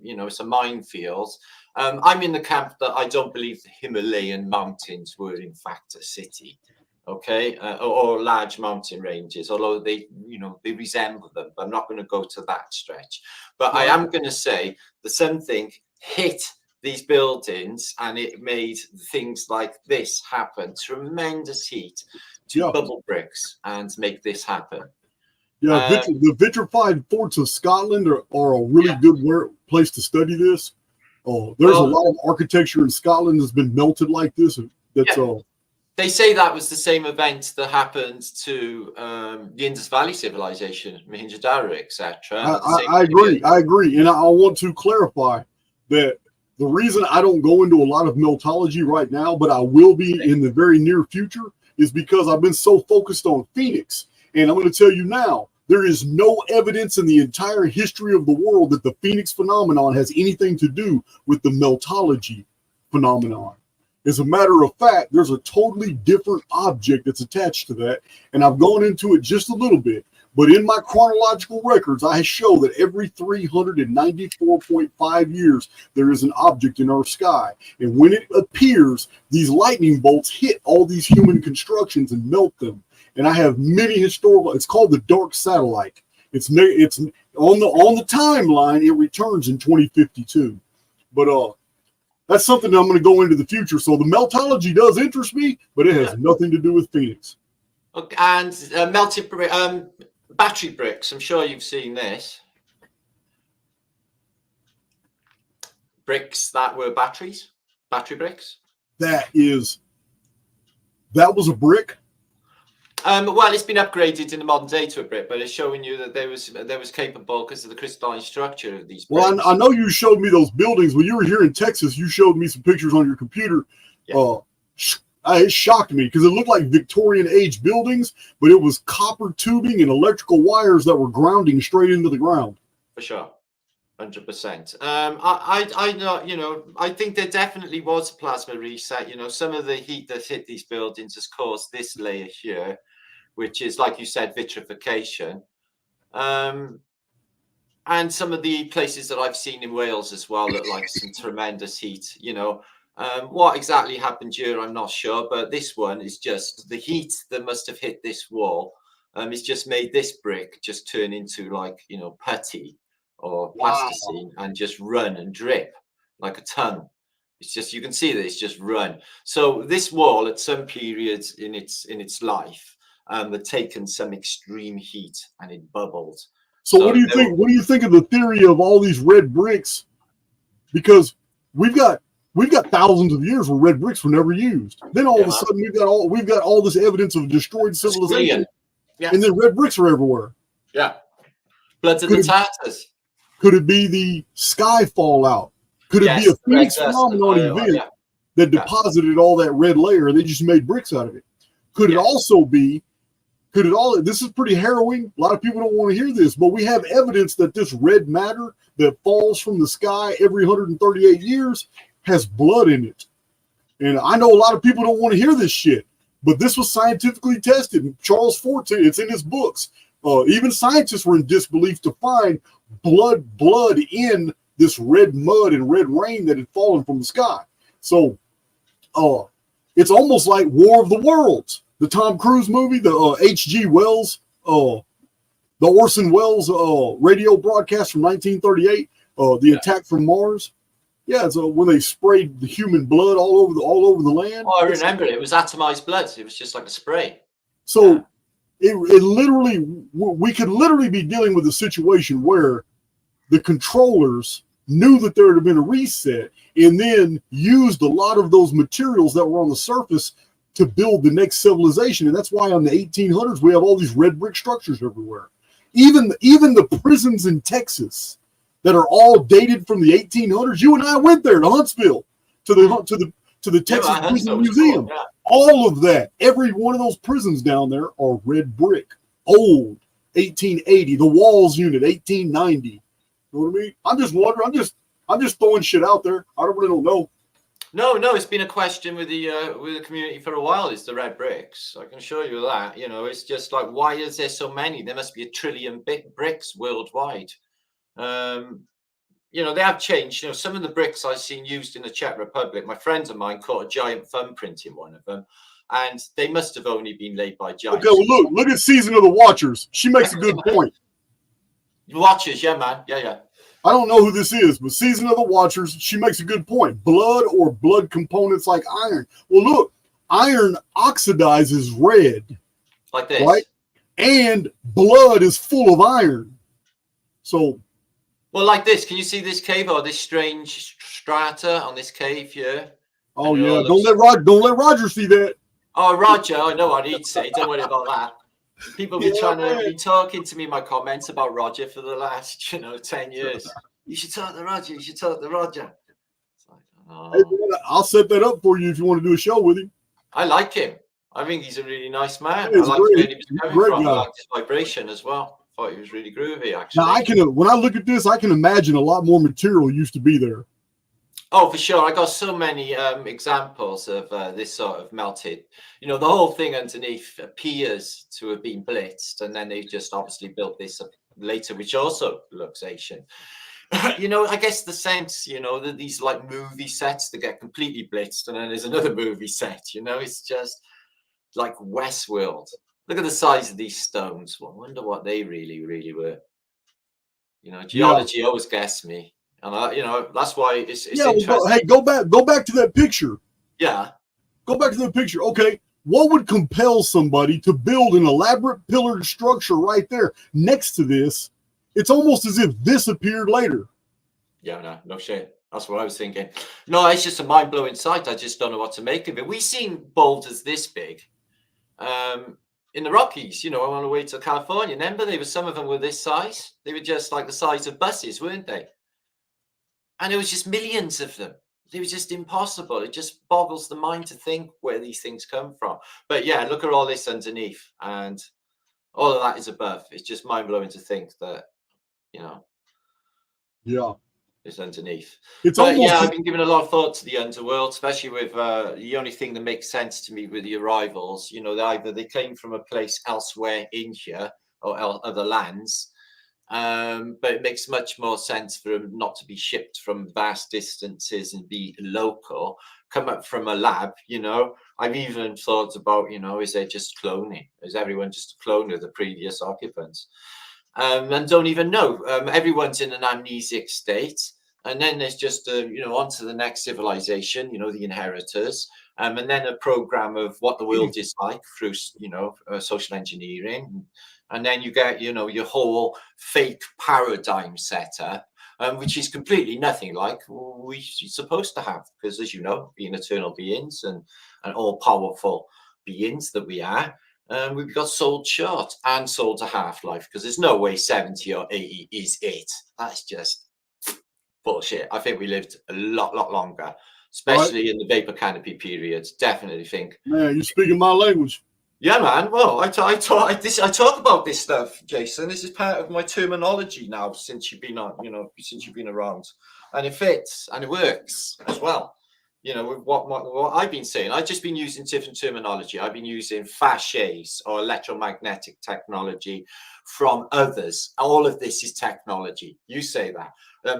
you know, it's a minefield. I'm in the camp that I don't believe the Himalayan mountains were in fact a city. Okay, or large mountain ranges, although they, you know, they resemble them. But I'm not going to go to that stretch. But I am going to say that something hit these buildings and it made things like this happen. Tremendous heat to bubble bricks and make this happen. Yeah, the vitrified forts of Scotland are a really good place to study this. There's a lot of architecture in Scotland that's been melted like this. That's They say that was the same event that happened to the Indus Valley civilization, Mohenjo-Daro, etc. I agree. And I want to clarify that the reason I don't go into a lot of meltology right now, but I will be in the very near future, is because I've been so focused on Phoenix. And I'm going to tell you now, there is no evidence in the entire history of the world that the Phoenix phenomenon has anything to do with the meltology phenomenon. As a matter of fact, there's a totally different object that's attached to that, and I've gone into it just a little bit. But in my chronological records, I show that every 394.5 years, there is an object in our sky. And when it appears, these lightning bolts hit all these human constructions and melt them. And I have many historical, it's called the dark satellite. It's on the timeline, it returns in 2052. But that's something that I'm going to go into the future. So the meltology does interest me, but it has nothing to do with Phoenix. Okay, and melted battery bricks. I'm sure you've seen this. Bricks that were battery bricks. That was a brick. Well, it's been upgraded in the modern day to a brick, but it's showing you that there was capable because of the crystalline structure of these bricks. Well, I know you showed me those buildings when you were here in Texas. You showed me some pictures on your computer. Yeah. It shocked me because it looked like Victorian age buildings, but it was copper tubing and electrical wires that were grounding straight into the ground. For sure. 100%. I know, you know, I think there definitely was a plasma reset. You know, some of the heat that hit these buildings has caused this layer here, which is, like you said, vitrification. And some of the places that I've seen in Wales as well look like some tremendous heat. You know, what exactly happened here, I'm not sure, but this one is just the heat that must have hit this wall. It's just made this brick just turn into, like, you know, putty or plasticine and just run and drip like a tongue. It's just, you can see that it's just run. So this wall at some periods in its life had taken some extreme heat and it bubbled. So what do you think? What do you think of the theory of all these red bricks? Because we've got thousands of years where red bricks were never used. Then all of a sudden we've got all this evidence of destroyed civilization, and then red bricks are everywhere. Yeah, bloods and the tatters. Could it be the sky fallout? Could it be a Phoenix phenomenon event that deposited all that red layer and they just made bricks out of it? Could it also be? This is pretty harrowing. A lot of people don't want to hear this, but we have evidence that this red matter that falls from the sky every 138 years has blood in it. And I know a lot of people don't want to hear this shit, but this was scientifically tested. Charles Forte, it's in his books. Even scientists were in disbelief to find blood in this red mud and red rain that had fallen from the sky. So it's almost like War of the Worlds. the Tom Cruise movie, the H.G. Wells, the Orson Welles radio broadcast from 1938, the Attack from Mars. Yeah, so when they sprayed the human blood all over the land. Oh, I remember it. It was atomized blood. It was just like a spray. So it literally, we could literally be dealing with a situation where the controllers knew that there had been a reset and then used a lot of those materials that were on the surface to build the next civilization. And that's why on the 1800s, we have all these red brick structures everywhere. Even the prisons in Texas that are all dated from the 1800s. You and I went there to Huntsville, to the Texas Prison Museum. Cool, yeah. All of that, every one of those prisons down there are red brick, old, 1880. The Walls Unit, 1890. You know what I mean? I'm just wondering. I'm just throwing shit out there. I really don't know. No, it's been a question with the community for a while. Is the red bricks? I can assure you that. You know, it's just like, why is there so many? There must be 1 trillion bricks worldwide. You know, they have changed. You know, some of the bricks I've seen used in the Czech Republic, my friends of mine caught a giant thumbprint in one of them, and they must have only been laid by giants. Okay, well, look at Season of the Watchers. She makes a good point. Watchers, yeah, man. Yeah. I don't know who this is, but Season of the Watchers, she makes a good point. Blood or blood components like iron. Well, look, iron oxidizes red. Like this. Right? And blood is full of iron. So... Well, like this. Can you see this cave or this strange strata on this cave here? Oh, yeah. Don't let Roger see that. Oh, Roger. I know what he'd say. Don't worry about that. People have been be talking to me in my comments about Roger for the last, 10 years. You should talk to Roger. You should talk to Roger. It's like, oh. Hey, man, I'll set that up for you if you want to do a show with him. I like him. I think he's a really nice man. Yeah, I like where he was coming from. Guy. I like his vibration as well. I thought he was really groovy, actually. Now, when I look at this, I can imagine a lot more material used to be there. Oh, for sure. I got so many examples of this sort of melted. You know, the whole thing underneath appears to have been blitzed, and then they just obviously built this up later, which also looks Asian. You know, I guess the sense, that these like movie sets that get completely blitzed, and then there's another movie set. It's just like Westworld. Look at the size of these stones. Well, I wonder what they really, really were. Geology always gets me. And that's why it's interesting. Well, go back to that picture. Yeah. Go back to that picture. Okay. What would compel somebody to build an elaborate pillared structure right there next to this? It's almost as if this appeared later. Yeah, no shit. That's what I was thinking. No, it's just a mind-blowing sight. I just don't know what to make of it. We've seen boulders this big in the Rockies, on the way to California. Remember, some of them were this size. They were just like the size of buses, weren't they? And there was just millions of them. It was just impossible. It just boggles the mind to think where these things come from. But yeah, look at all this underneath, and all of that is above. It's just mind-blowing to think that, yeah, it's underneath. I've been giving a lot of thought to the underworld, especially with the only thing that makes sense to me with the arrivals. Either they came from a place elsewhere in here or other lands. But it makes much more sense for them not to be shipped from vast distances and be local, come up from a lab. I've even thought about, is there just cloning? Is everyone just a clone of the previous occupants? And don't even know. Everyone's in an amnesic state. And then there's just, on to the next civilization, the inheritors. And then a program of what the world is like through, social engineering. And then you get, your whole fake paradigm setup, which is completely nothing like we're supposed to have. Because as you know, being eternal beings and all-powerful beings that we are, we've got sold short and sold to half-life. Because there's no way 70 or 80 is it. That's just bullshit. I think we lived a lot longer, especially in the vapor canopy periods. Definitely think. Man, you're speaking my language. Yeah, man. Well, I talk about this stuff, Jason. This is part of my terminology now since you've been on, since you've been around, and it fits and it works as well. With what I've been saying, I've just been using different terminology. I've been using fasces or electromagnetic technology from others. All of this is technology. You say that.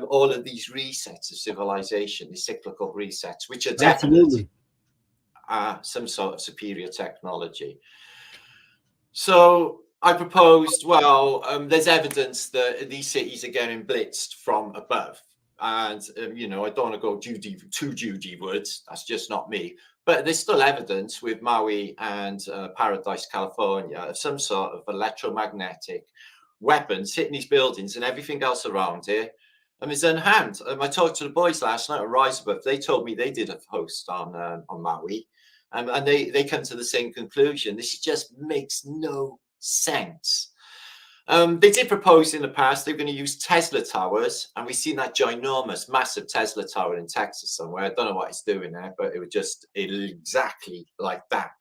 All of these resets of civilization, these cyclical resets, which are definitely. some sort of superior technology. So I proposed, well, there's evidence that these cities are getting blitzed from above. And, you know, I don't want to go too Judy Woods. That's just not me. But there's still evidence with Maui and Paradise, California, of some sort of electromagnetic weapons hitting these buildings and everything else around here. And it's unharmed. I talked to the boys last night at Rise Above. They told me they did a post on Maui. And they come to the same conclusion. This just makes no sense. They did propose in the past they're going to use Tesla towers, and we've seen that ginormous, massive Tesla tower in Texas somewhere. I don't know what it's doing there, but it exactly like that.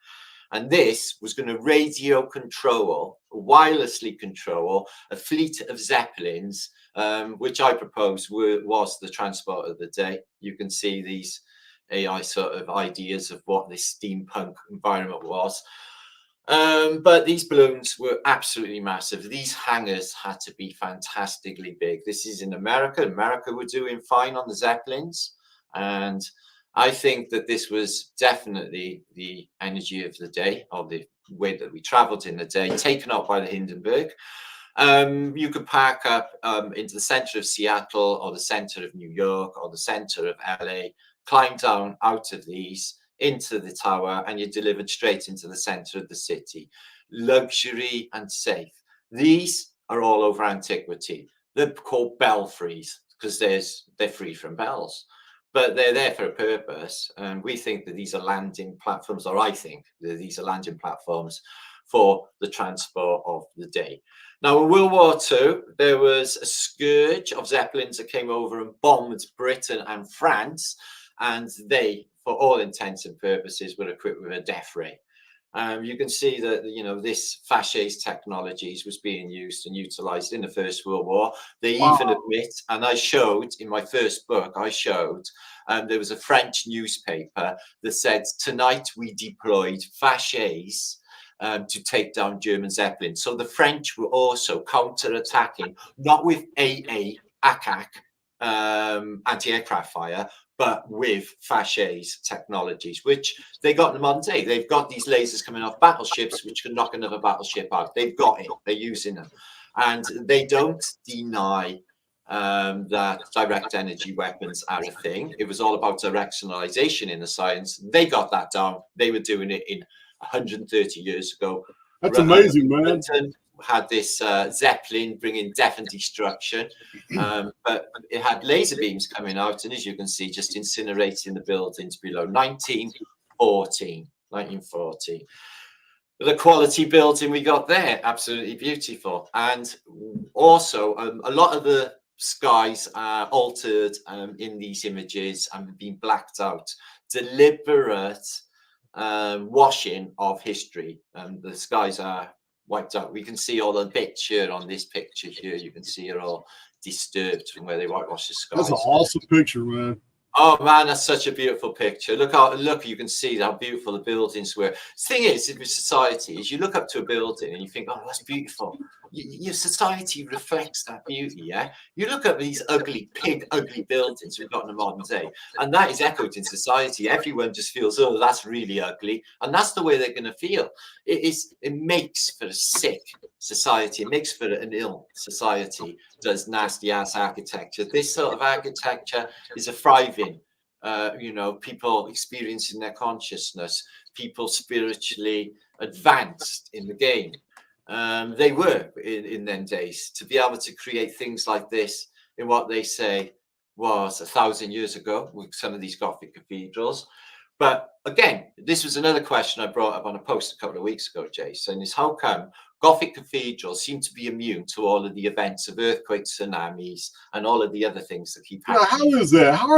And this was going to radio control, wirelessly control a fleet of Zeppelins, which I propose was the transport of the day. You can see these AI sort of ideas of what this steampunk environment was. But these balloons were absolutely massive. These hangars had to be fantastically big. This is in America. America were doing fine on the Zeppelins. And I think that this was definitely the energy of the day, or the way that we traveled in the day, taken up by the Hindenburg. You could park up into the center of Seattle, or the center of New York, or the center of LA, climb down out of these into the tower, and you're delivered straight into the center of the city. Luxury and safe. These are all over antiquity. They're called belfries because they're free from bells, but they're there for a purpose. And we think that these are landing platforms, or I think that these are landing platforms for the transport of the day. Now, in World War II, there was a scourge of Zeppelins that came over and bombed Britain and France, and they, for all intents and purposes, were equipped with a death ray. You can see that, you know, this Archaix technologies was being used and utilized in the First World War. They even admit, and I showed in my first book, there was a French newspaper that said, tonight we deployed Archaix to take down German Zeppelins. So the French were also counter-attacking, not with Archaix anti-aircraft fire, but with Archaix technologies, which they got in the modern day. They've got these lasers coming off battleships, which can knock another battleship out. They've got it. They're using them. And they don't deny that direct energy weapons are a thing. It was all about directionalization in the science. They got that down. They were doing it in 130 years ago. That's amazing, man. Britain had this Zeppelin bringing death and destruction, but it had laser beams coming out, and as you can see, just incinerating the buildings below. 1914. The quality building we got there, absolutely beautiful. And also, a lot of the skies are altered in these images and being blacked out. Deliberate washing of history. The skies are wiped out. We can see all the bits here on this picture here. You can see it all disturbed from where they whitewash the skies. That's an awesome picture, man. Oh man, that's such a beautiful picture. Look, you can see how beautiful the buildings were. The thing is, with society, is you look up to a building and you think, oh, that's beautiful. Your society reflects that beauty, yeah? You look at these ugly buildings we've got in the modern day, and that is echoed in society. Everyone just feels, oh, that's really ugly. And that's the way they're going to feel. It makes for a sick society. It makes for an ill society, does nasty-ass architecture. This sort of architecture is a thriving, people experiencing their consciousness, people spiritually advanced in the game. They were in them days to be able to create things like this in what they say was 1,000 years ago with some of these Gothic cathedrals. But again, this was another question I brought up on a post a couple of weeks ago, Jason, is how come Gothic cathedrals seem to be immune to all of the events of earthquakes, tsunamis, and all of the other things that keep happening? Yeah, how is that? How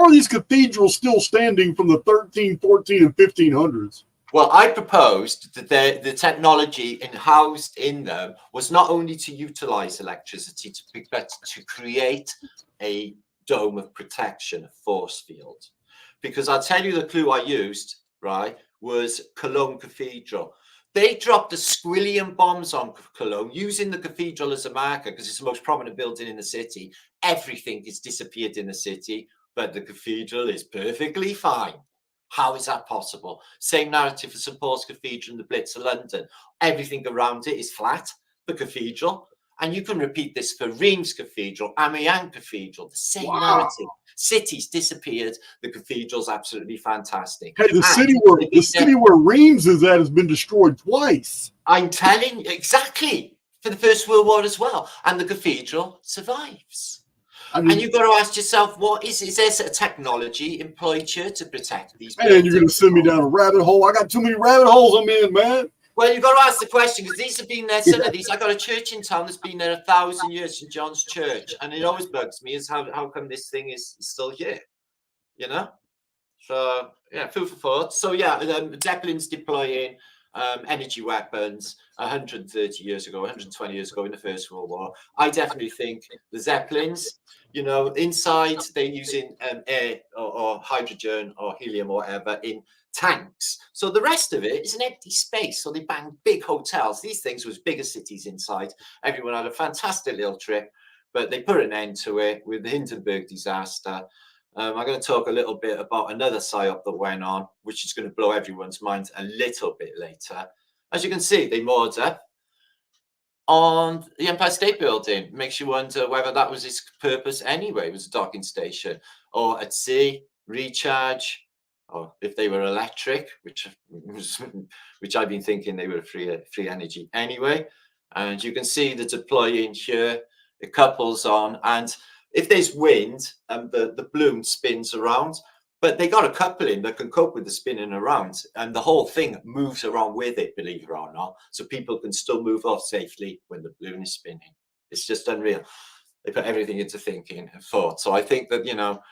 are these cathedrals still standing from the 13, 14, and 1500s? Well, I proposed that the technology housed in them was not only to utilize electricity, but to create a dome of protection, a force field. Because I'll tell you the clue I used, right, was Cologne Cathedral. They dropped the squillion bombs on Cologne using the cathedral as a marker because it's the most prominent building in the city. Everything has disappeared in the city, but the cathedral is perfectly fine. How is that possible? Same narrative for St Paul's Cathedral and the Blitz of London. Everything around it is flat, the cathedral. And you can repeat this for Reims Cathedral, Amiens Cathedral, the same narrative. Cities disappeared, the cathedral's absolutely fantastic. Hey, the city where Reims is at has been destroyed twice. I'm telling you, exactly, for the First World War as well. And the cathedral survives. I mean, and you've got to ask yourself, what is there a technology employed here to protect these buildings? Man, you're going to send me down a rabbit hole. I got too many rabbit holes I'm in, man. Well, you've got to ask the question, because these have been there, some of these. I got a church in town that's been there 1,000 years, St John's Church. And it always bugs me is how come this thing is still here, you know? So, yeah, food for thought. So, yeah, Zeppelins deploying energy weapons 130 years ago, 120 years ago in the First World War. I definitely think the Zeppelins, you know, inside they're using air or hydrogen or helium or whatever in tanks. So the rest of it is an empty space. So they bang big hotels. These things was bigger cities inside. Everyone had a fantastic little trip, but they put an end to it with the Hindenburg disaster. I'm going to talk a little bit about another psyop that went on, which is going to blow everyone's mind a little bit later. As you can see, they moored up on the Empire State Building. Makes you wonder whether that was its purpose anyway. It was a docking station, or at sea, recharge, or if they were electric, which I've been thinking they were free energy anyway. And you can see the deploying here. It couples on, and if there's wind, the balloon spins around, but they got a coupling that can cope with the spinning around, and the whole thing moves around with it, believe it or not, so people can still move off safely when the balloon is spinning. It's just unreal. They put everything into thinking and thought. So I think that, you know,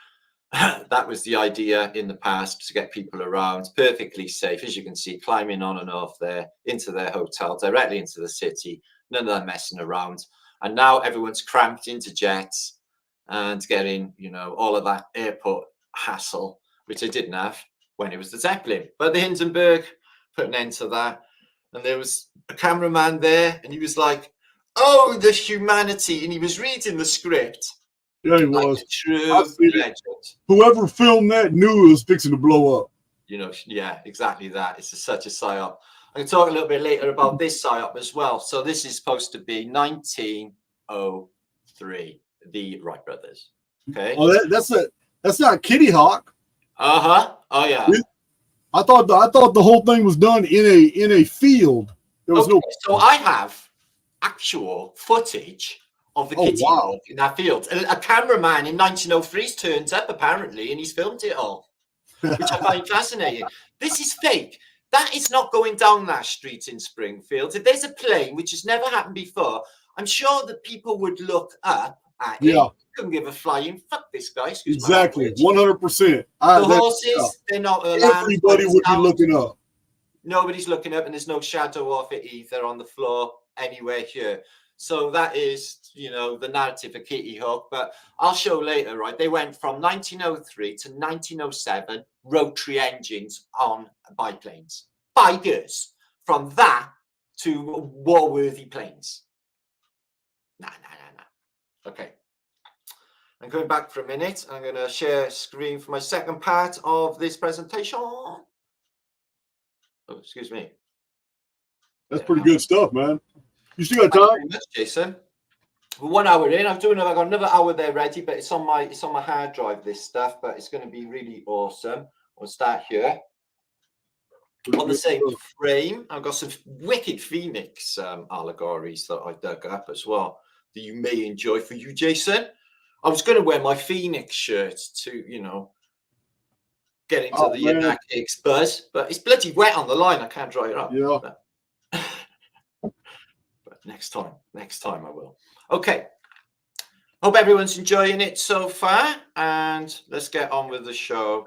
that was the idea in the past, to get people around perfectly safe, as you can see, climbing on and off there into their hotel, directly into the city, none of that messing around. And now everyone's cramped into jets and getting, you know, all of that airport hassle, which they didn't have when it was the Zeppelin. But the Hindenburg put an end to that. And there was a cameraman there, and he was like, oh, the humanity. And he was reading the script. Yeah, he like was. A true legend. Whoever filmed that knew it was fixing to blow up. You know, yeah, exactly that. It's such a psyop. I'm going to talk a little bit later about this psyop as well. So this is supposed to be 1903. The Wright brothers. Okay. Oh, that's not Kitty Hawk. Oh yeah. I thought the whole thing was done in a field. There was no. So I have actual footage of the Kitty Hawk in that field. A cameraman in 1903's turned up apparently, and he's filmed it all, which I find fascinating. This is fake. That is not going down that street in Springfield. If there's a plane, which has never happened before, I'm sure that people would look up at it. Couldn't give a flying fuck this guy. Exactly, 100%. The horses, they're not allowed. Everybody would be looking up. Nobody's looking up, and there's no shadow of it either on the floor anywhere here. So that is, you know, the narrative of Kitty Hawk. But I'll show later, right? They went from 1903 to 1907, rotary engines on biplanes. 5 years. From that to war-worthy planes. Nah. Okay. I'm going back for a minute. I'm going to share screen for my second part of this presentation. Oh, excuse me. That's pretty good stuff, man. You still got time? Thank you very much, Jason. We're 1 hour in. I've got another hour there ready, but it's on my hard drive, this stuff, but it's going to be really awesome. We'll start here. On the same frame, I've got some wicked Phoenix allegories that I dug up as well, that you may enjoy for you, Jason. I was going to wear my Phoenix shirt to, you know, get into the Archaix buzz, but it's bloody wet on the line. I can't dry it up. Yeah. But next time I will. Okay. Hope everyone's enjoying it so far, and let's get on with the show.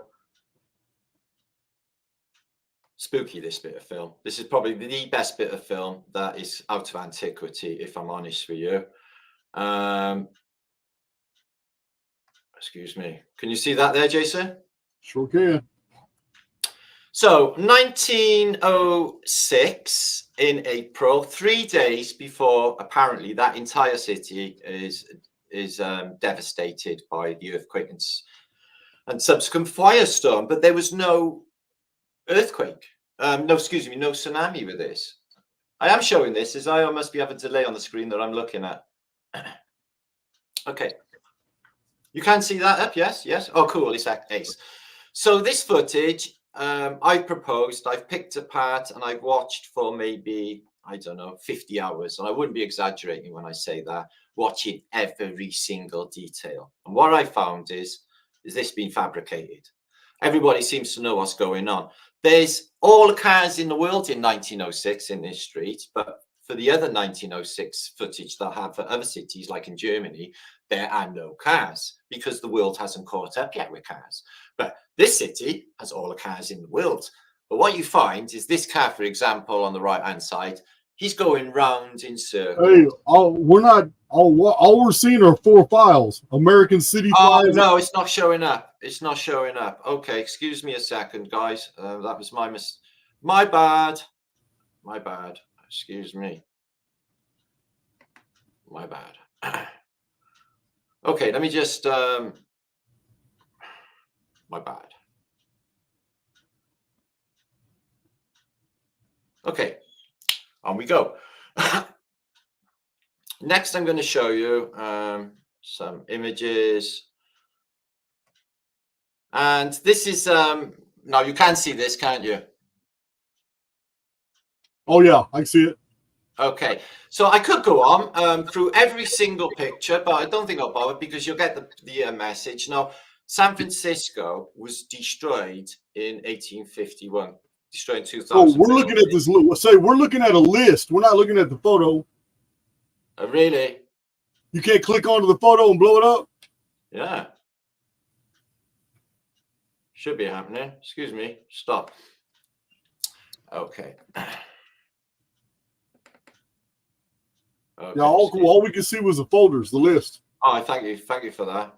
Spooky, this bit of film. This is probably the best bit of film that is out of antiquity, if I'm honest with you. Excuse me. Can you see that there, Jason? Sure can. So 1906 in April, 3 days before apparently that entire city is devastated by the earthquake and subsequent firestorm, but there was no earthquake. No, excuse me, no tsunami with this. I am showing this, as I must have a delay on the screen that I'm looking at. Okay. You can see that up, yes? Yes? Oh, cool, it's Archaix. So this footage, I've picked apart and I've watched for maybe, I don't know, 50 hours. And I wouldn't be exaggerating when I say that, watching every single detail. And what I found is this being fabricated? Everybody seems to know what's going on. There's all the cars in the world in 1906 in this street, but for the other 1906 footage that I have for other cities, like in Germany, there are no cars because the world hasn't caught up yet with cars. But this city has all the cars in the world. But what you find is this car, for example, on the right-hand side, he's going round in circles. Hey, we're not. All we're seeing are 4 files. American City files. Oh no, it's not showing up. It's not showing up. Okay, excuse me a second, guys. That was my bad. My bad. Excuse me. My bad. Okay, let me just. My bad. Okay, on we go. Next, I'm going to show you some images. And this is, now you can see this, can't you? Oh, yeah, I see it. Okay, so I could go on through every single picture, but I don't think I'll bother because you'll get the message. Now, San Francisco was destroyed in 1851, destroyed in 2000. Oh, we're looking at this. Say we're looking at a list. We're not looking at the photo. Really? You can't click onto the photo and blow it up? Yeah. Should be happening. Excuse me. Stop. Okay. Okay. Yeah, all we could see was the folders, the list. Oh, thank you for that.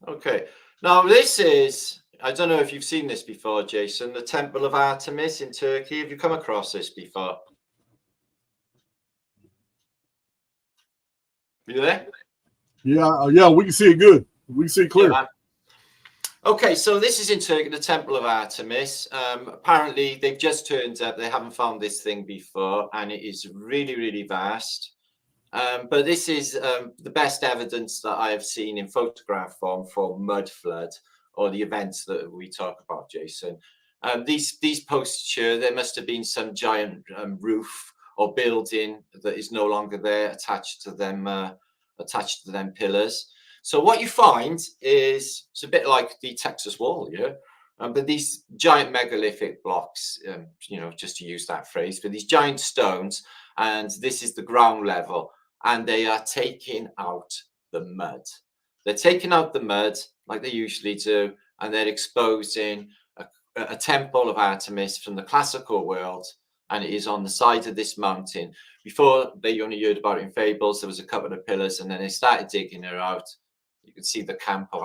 Okay, now this is, I don't know if you've seen this before, Jason, the Temple of Artemis in Turkey. Have you come across this before? You there? Yeah, we can see it good. We can see it clear. Yeah, okay, so this is in Turkey, the Temple of Artemis. Apparently, they've just turned up. They haven't found this thing before, and it is really, really vast. But this is the best evidence that I have seen in photograph form for mud flood or the events that we talk about, Jason. These posts here, there must have been some giant roof or building that is no longer there, attached to them pillars. So what you find is it's a bit like the Texas Wall, yeah. But these giant megalithic blocks, you know, just to use that phrase, but these giant stones, and this is the ground level, and they are taking out the mud. They're taking out the mud like they usually do, and they're exposing a temple of Artemis from the classical world, and it is on the side of this mountain. Before, they only heard about it in fables. There was a couple of pillars, and then they started digging it out. You can see the camp of,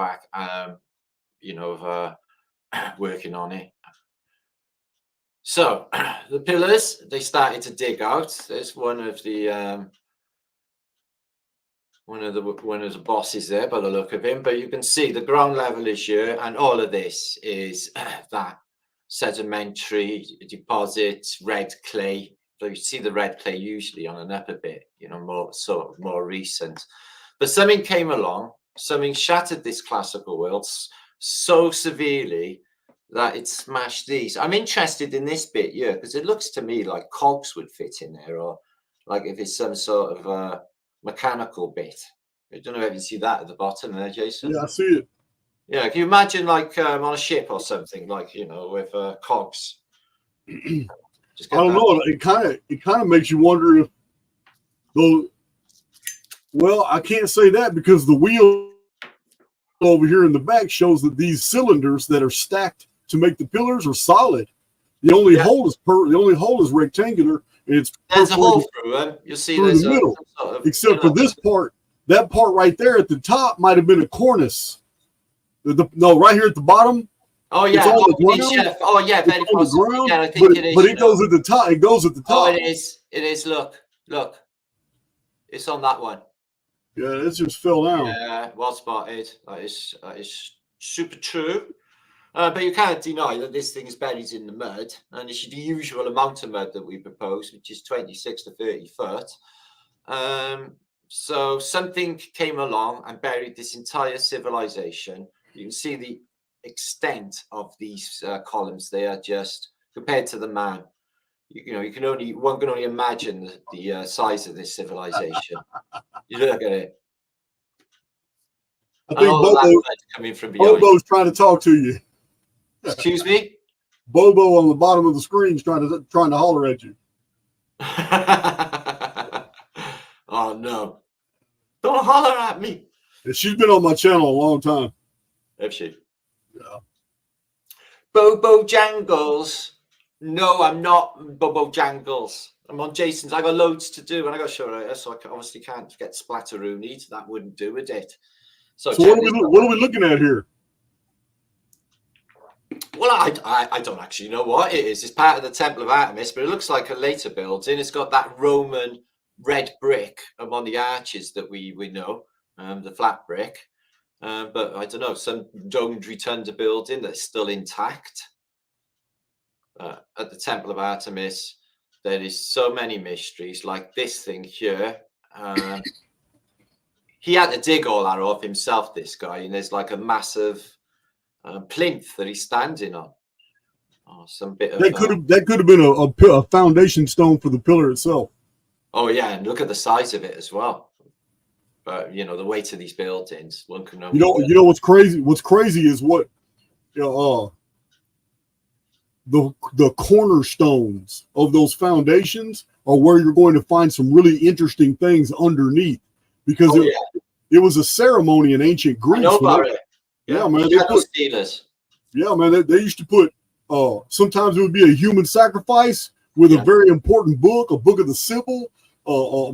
working on it. So the pillars, they started to dig out. There's one of the bosses there by the look of him, but you can see the ground level is here, and all of this is that sedimentary deposits, red clay. So you see the red clay usually on an upper bit, you know, more recent. But something came along, something shattered this classical world so severely that it smashed these. I'm interested in this bit here because it looks to me like cogs would fit in there, or like if it's some sort of mechanical bit. I don't know if you see that at the bottom there, Jason. Yeah, I see it. Yeah, can you imagine like on a ship or something, like, you know, with cogs? I don't know. It kind of makes you wonder if well, I can't say that because the wheel over here in the back shows that these cylinders that are stacked to make the pillars are solid. The only hole is rectangular, and it's there's a hole through it. You'll see through the middle. Sort of, except for this part, that part right there at the top might have been a cornice. No, right here at the bottom. Oh yeah. Oh yeah, very possible. Yeah, I think it is. But it goes at the top. It goes at the top. Oh, it is. It is. Look. It's on that one. Yeah, it just fell down. Yeah, well spotted. That is super true. But you can't deny that this thing is buried in the mud, and it's the usual amount of mud that we propose, which is 26 to 30 foot. So something came along and buried this entire civilization. You can see the extent of these columns. They are just, compared to the man, one can only imagine the size of this civilization. You look at it. I think coming from behind. Bobo's trying to talk to you. Excuse me? Bobo on the bottom of the screen is trying to holler at you. Oh no! Don't holler at me. She's been on my channel a long time. Have she? Yeah. Bobo Jangles. No, I'm not Bobo Jangles. I'm on Jason's. I got loads to do, and I got to show it, so I obviously can't get splatteroonied. That wouldn't do, would it? So what are we looking at here? Well, I don't actually know what it is. It's part of the Temple of Artemis, but it looks like a later building. It's got that Roman red brick among the arches that we know, the flat brick. But I don't know, some domed rotunda building that's still intact. At the Temple of Artemis, there is so many mysteries, like this thing here. He had to dig all that off himself, this guy, and there's like a massive plinth that he's standing on. Oh, some bit of that could have been a foundation stone for the pillar itself. Oh yeah, and look at the size of it as well. But the weight of these buildings, one can know. You know what's crazy? What's crazy is what the cornerstones of those foundations are where you're going to find some really interesting things underneath, because it was a ceremony in ancient Greece. I know about it. Yeah, man. They used to put. Sometimes it would be a human sacrifice with a very important book, a book of the Sibyl,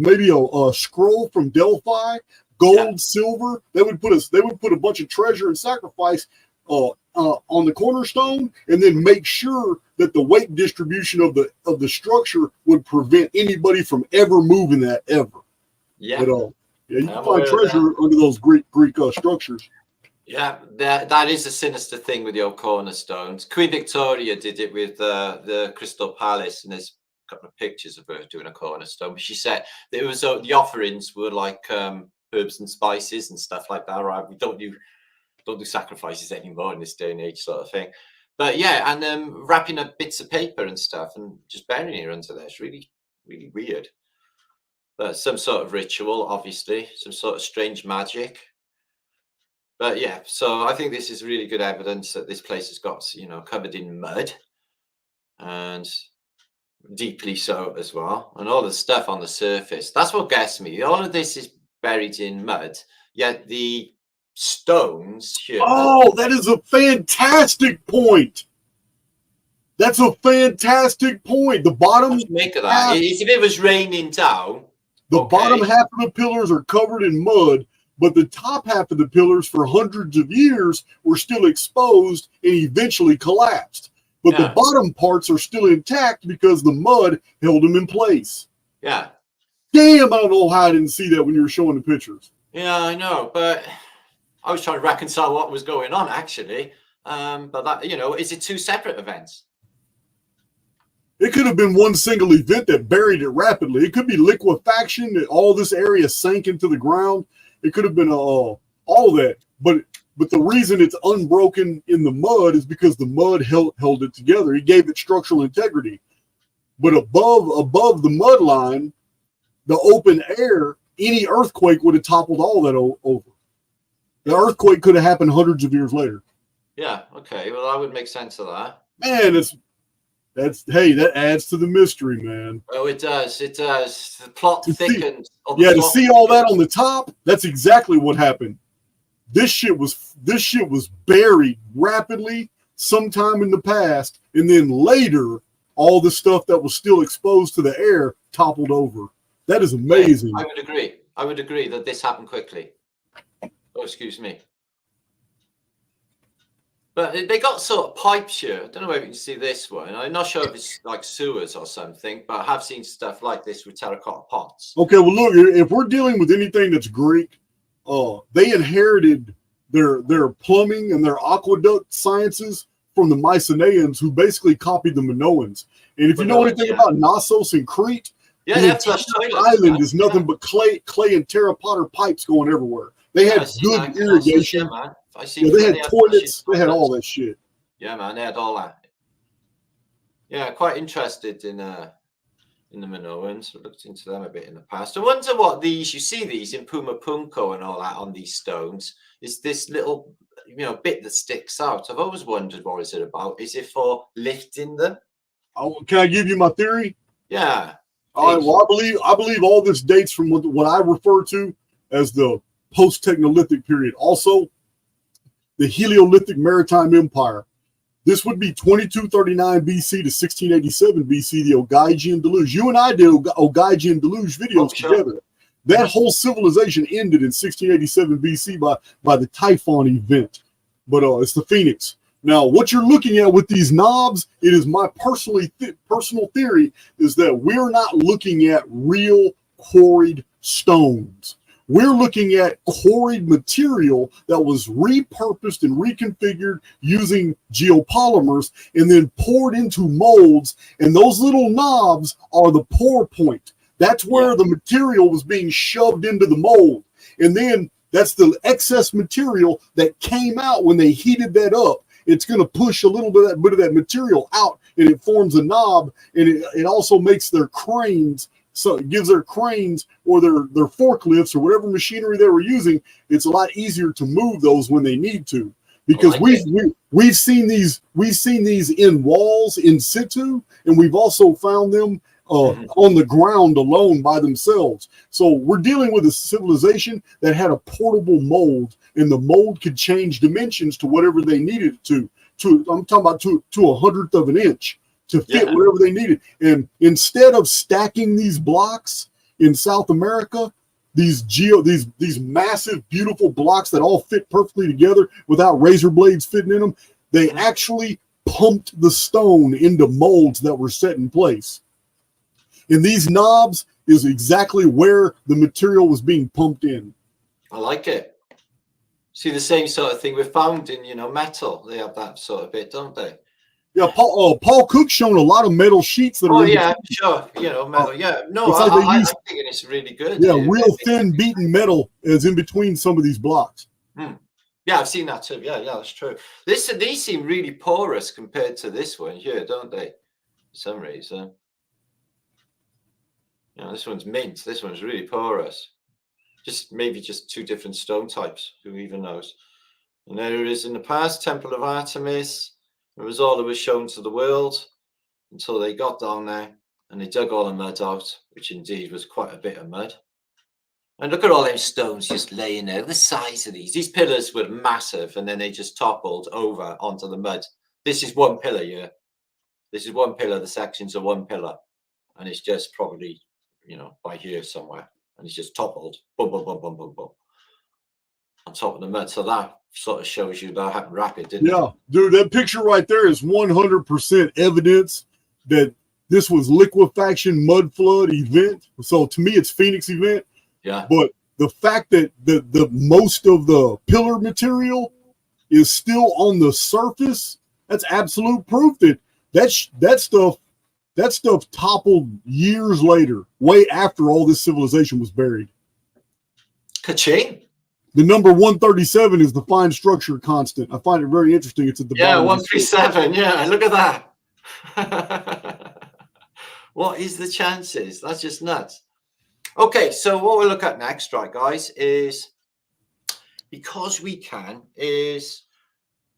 maybe a scroll from Delphi, gold, silver. They would put a bunch of treasure and sacrifice on the cornerstone, and then make sure that the weight distribution of the structure would prevent anybody from ever moving that ever. Yeah. But, you can find treasure under those Greek structures. Yeah, that is a sinister thing with the old cornerstones. Queen Victoria did it with the Crystal Palace, and there's a couple of pictures of her doing a cornerstone. But she said that it was the offerings were like herbs and spices and stuff like that. Right? We don't do sacrifices anymore in this day and age, sort of thing. But yeah, and wrapping up bits of paper and stuff and just burying it under there. It's really, really weird. But some sort of ritual, obviously, some sort of strange magic. But yeah, so I think this is really good evidence that this place has got, covered in mud, and deeply so as well. And all the stuff on the surface, that's what gets me. All of this is buried in mud, yet the stones here. Oh, that is a fantastic point. That's a fantastic point. The bottom make of that. If it was raining down, the bottom half of the pillars are covered in mud, but the top half of the pillars for hundreds of years were still exposed and eventually collapsed. But the bottom parts are still intact because the mud held them in place. Yeah. Damn, I don't know how I didn't see that when you were showing the pictures. Yeah, I know, but I was trying to reconcile what was going on, actually. But that, is it two separate events? It could have been one single event that buried it rapidly. It could be liquefaction, that all this area sank into the ground. It could have been all that. But the reason it's unbroken in the mud is because the mud held it together. It gave it structural integrity. But above the mud line, the open air, any earthquake would have toppled all that over. The earthquake could have happened hundreds of years later. Yeah, okay. Well, that would make sense of that. Man, that adds to the mystery, man. Oh, it does. It does. The plot thickens. To see all that on the top, that's exactly what happened. This shit was buried rapidly sometime in the past, and then later, all the stuff that was still exposed to the air toppled over. That is amazing. I would agree. I would agree that this happened quickly. Oh, excuse me. But they got sort of pipes here. I don't know if you can see this one. I'm not sure if it's like sewers or something, but I have seen stuff like this with terracotta pots. Okay, well, look, if we're dealing with anything that's Greek, they inherited their plumbing and their aqueduct sciences from the Mycenaeans, who basically copied the Minoans. And if you know anything about Knossos and Crete, yeah, the that's island is nothing but clay and terracotta pipes going everywhere. They had good irrigation. They had toilets. They had all that shit. Yeah, man, they had all that. Yeah, quite interested in the Minoans. I looked into them a bit in the past. I wonder what you see these in Pumapunku and all that on these stones. Is this little, bit that sticks out? I've always wondered what is it about. Is it for lifting them? Oh, can I give you my theory? Yeah. All right. Well, I believe all this dates from what I refer to as the post-Technolithic period. Also, the Heliolithic Maritime Empire. This would be 2239 BC to 1687 BC, the Ogaigian Deluge. You and I did Ogaigian Deluge videos together. That whole civilization ended in 1687 BC by the Typhon event. But it's the Phoenix. Now, what you're looking at with these knobs, it is my personal theory, is that we're not looking at real quarried stones. We're looking at quarried material that was repurposed and reconfigured using geopolymers and then poured into molds. And those little knobs are the pour point. That's where the material was being shoved into the mold. And then that's the excess material that came out when they heated that up. It's going to push a little bit of that material out, and it forms a knob, and it also makes their cranes. So it gives their cranes or their forklifts or whatever machinery they were using, it's a lot easier to move those when they need to. Because we've seen these in walls in situ, and we've also found them on the ground alone by themselves. So we're dealing with a civilization that had a portable mold, and the mold could change dimensions to whatever they needed it to. I'm talking about to 1/100th of an inch to fit whatever they needed. And instead of stacking these blocks in South America, these massive, beautiful blocks that all fit perfectly together without razor blades fitting in them, they actually pumped the stone into molds that were set in place. And these knobs is exactly where the material was being pumped in. I like it. See, the same sort of thing we found in, metal. They have that sort of bit, don't they? Yeah, Paul Cook's shown a lot of metal sheets that are. Oh yeah, sure. Metal. Yeah, no, I'm thinking it's really good. Yeah, real thin beaten metal is in between some of these blocks. Yeah, I've seen that too. Yeah, that's true. These seem really porous compared to this one here, don't they? For some reason. This one's mint. This one's really porous. Maybe just two different stone types. Who even knows? And there it is in the past, Temple of Artemis. It was all that was shown to the world until they got down there and they dug all the mud out, which indeed was quite a bit of mud. And look at all them stones just laying there. The size of these pillars were massive, and then they just toppled over onto the mud. This is one pillar here. This is one pillar. The sections are one pillar, and it's just probably, by here somewhere, and it's just toppled. Boom, boom, boom, boom, boom, boom, on top of the mud. So that sort of shows you that happened rapid, didn't it? Yeah, dude, that picture right there is 100% evidence that this was liquefaction mud flood event. So to me, it's Phoenix event. Yeah. But the fact that the most of the pillar material is still on the surface, that's absolute proof that stuff toppled years later, way after all this civilization was buried. Ka-ching. The number 137 is the fine structure constant. I find it very interesting. It's at the bottom. 137. Yeah, look at that. What is the chances? That's just nuts. Okay, so what we'll look at next, right, guys, is because we can, is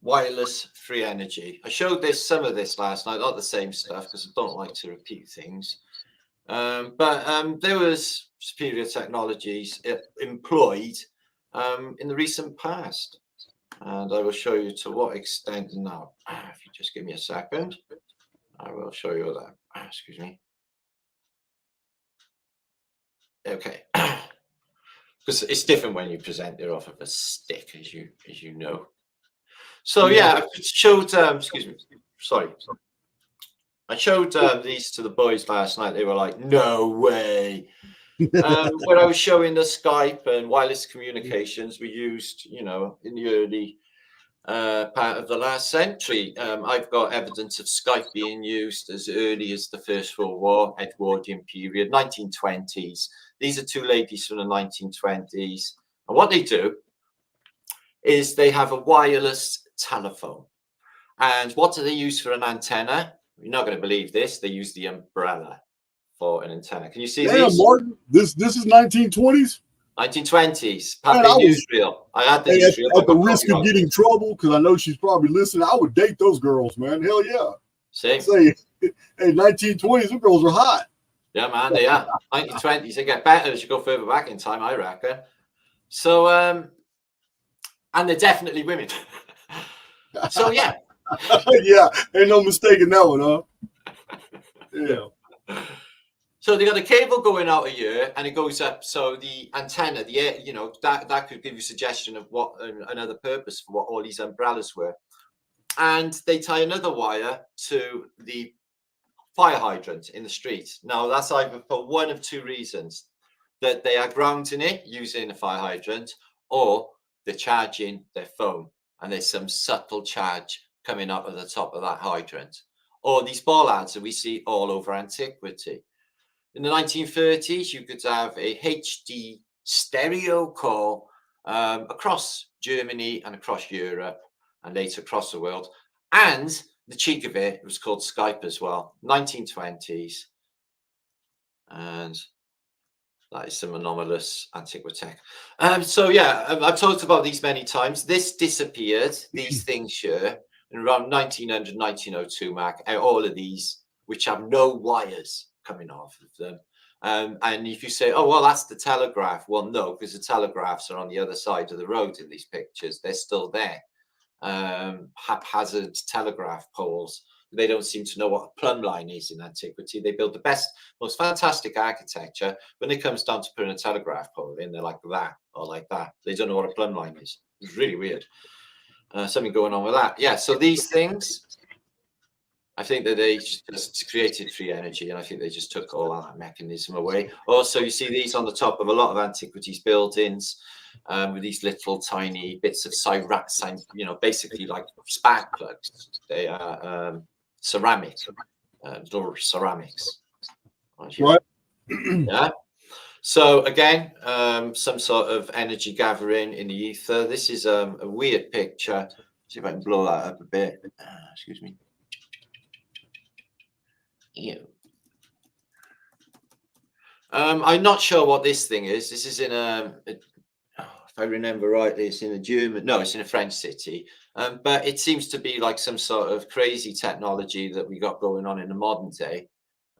wireless free energy. I showed some of this last night, not the same stuff because I don't like to repeat things. But there was superior technologies employed in the recent past. And I will show you to what extent now. If you just give me a second, I will show you that. Excuse me. Okay. Because it's different when you present it off of a stick, as you know. So yeah, I showed excuse me, sorry. I showed these to the boys last night. They were like, no way. Where I was showing the Skype and wireless communications we used, you know, in the early part of the last century. I've got evidence of Skype being used as early as the First World War, Edwardian period, 1920s. These are two ladies from the 1920s. And what they do is they have a wireless telephone. And what do they use for an antenna? You're not going to believe this. They use the umbrella for an antenna. Can you see these? Martin, this is 1920s? 1920s. Papi newsreel. I had the newsreel. At the risk of getting trouble, because I know she's probably listening, I would date those girls, man. Hell yeah. See? Say, hey, 1920s, those girls are hot. Yeah, man, they are. 1920s, they get better as you go further back in time, I reckon. So, and they're definitely women. So, yeah. Yeah, ain't no mistaking that one, huh? Yeah. So they got a cable going out here, and it goes up. So the antenna, the air, you know, that could give you a suggestion of what another purpose for what all these umbrellas were. And they tie another wire to the fire hydrant in the street. Now that's either for one of two reasons: that they are grounding it using a fire hydrant, or they're charging their phone, and there's some subtle charge coming up at the top of that hydrant. Or these bollards that we see all over antiquity. In the 1930s, you could have a HD stereo call across Germany and across Europe, and later across the world. And the cheek of it was called Skype as well, 1920s. And that is some anomalous antiquity. So yeah, I've talked about these many times. This disappeared, these things here, in around 1900, 1902, Mac. All of these, which have no wires coming off of them. And if you say, oh, well, that's the telegraph. Well, no, because the telegraphs are on the other side of the road in these pictures. They're still there. Haphazard telegraph poles. They don't seem to know what a plumb line is in antiquity. They build the best, most fantastic architecture. When it comes down to putting a telegraph pole in, they're like that or like that. They don't know what a plumb line is. It's really weird. Something going on with that. Yeah, so these things, I think that they just created free energy, and I think they just took all that mechanism away. Also, you see these on the top of a lot of antiquities buildings with these little tiny bits of you know, basically like spark plugs. They are ceramic, little ceramics. Right. Yeah. So again, some sort of energy gathering in the ether. This is a weird picture. See if I can blow that up a bit. Excuse me. Ew. I'm not sure what this thing is. This is in if I remember rightly, it's in a German. No, it's in a French city. But it seems to be like some sort of crazy technology that we got going on in the modern day.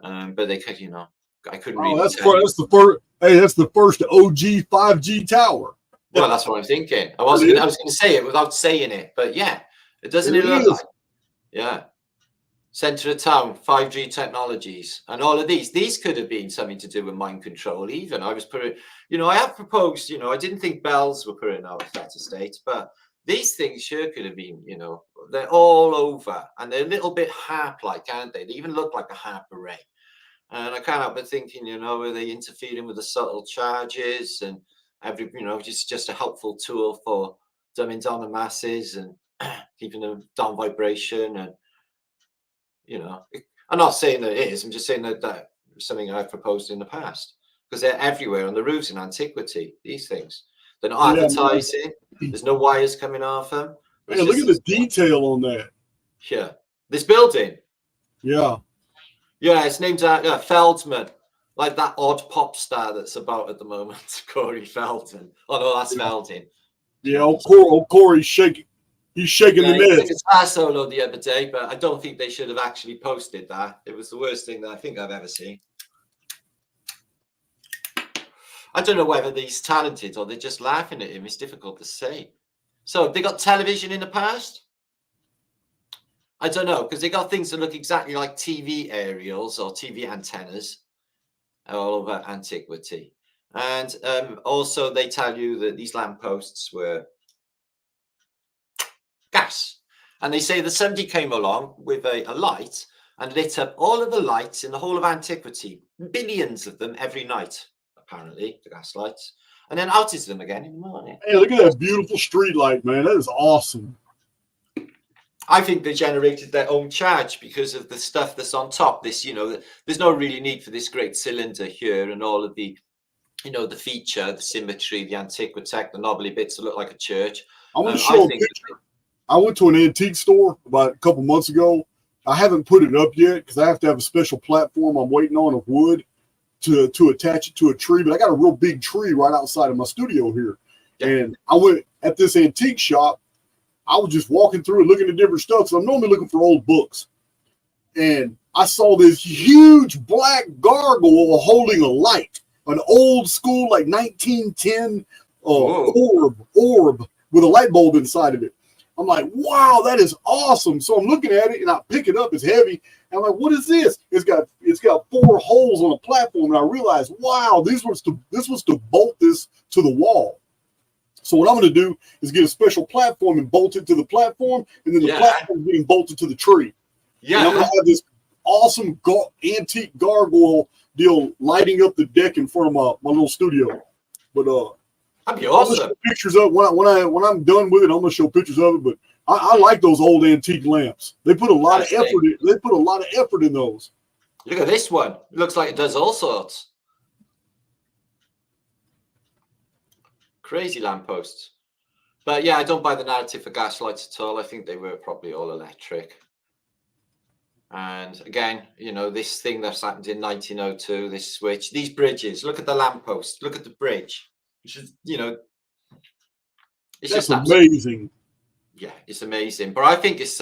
But they could, you know, I couldn't read. That's the first. Hey, that's the first OG 5G tower. Well, that's what I'm thinking. I was going to say it without saying it, but yeah, it doesn't look like. Yeah. Center of town, 5G technologies, and all of these could have been something to do with mind control. Even I was putting, you know, I have proposed, you know, I didn't think bells were putting out a theta state, but these things sure could have been, you know, they're all over, and they're a little bit harp-like, aren't they? They even look like a harp array. And I can't help but thinking, you know, are they interfering with the subtle charges and you know, just a helpful tool for dumbing down the masses and keeping them down vibration. And, you know, I'm not saying that it is, I'm just saying that that's something I've proposed in the past, because they're everywhere on the roofs in antiquity, these things. They're not advertising, there's no wires coming off them. Man, look at the detail on that. Yeah. This building. Yeah. Yeah, it's named after Feldman, like that odd pop star that's about at the moment, Corey Feldman. Oh no, that's Feldman. Yeah, old Corey's shaking. He's shaking the He net. took a guitar solo the other day, but I don't think they should have actually posted that. It was the worst thing that I think I've ever seen. I don't know whether he's talented or they're just laughing at him. It's difficult to say. So they got television in the past? I don't know, because they got things that look exactly like TV aerials or TV antennas all over antiquity. And also they tell you that these lampposts were gas. And they say that somebody came along with a light and lit up all of the lights in the whole of antiquity, billions of them every night, apparently, the gas lights, and then outed them again in the morning. Hey, look at that beautiful street light, man. That is awesome. I think they generated their own charge because of the stuff that's on top. This, there's no really need for this great cylinder here and all of the, the feature, the symmetry, the antiquitect, the knobbly bits that look like a church. I'm going to show a picture. I went to an antique store about a couple months ago. I haven't put it up yet because I have to have a special platform I'm waiting on of wood to attach it to a tree. But I got a real big tree right outside of my studio here. And I went at this antique shop. I was just walking through and looking at different stuff. So I'm normally looking for old books. And I saw this huge black gargoyle holding a light, an old school, like 1910 orb with a light bulb inside of it. I'm like, wow, that is awesome. So I'm looking at it and I pick it up. It's heavy. And I'm like, what is this? It's got 4 holes on a platform. And I realized, wow, this was to bolt this to the wall. So what I'm going to do is get a special platform and bolt it to the platform. And then the platform getting bolted to the tree. Yeah. And I'm going to have this awesome antique gargoyle deal lighting up the deck in front of my little studio. But that'd be awesome. I'll show pictures of when I'm done with it. I'm gonna show pictures of it. But I like those old antique lamps. They put a lot of effort. They put a lot of effort in those. Look at this one. It looks like it does all sorts. Crazy lampposts. But yeah, I don't buy the narrative for gas lights at all. I think they were probably all electric. And again, this thing that's happened in 1902, this switch, these bridges. Look at the lamppost. Look at the bridge. Which is, it's That's just amazing. Yeah, it's amazing. But I think it's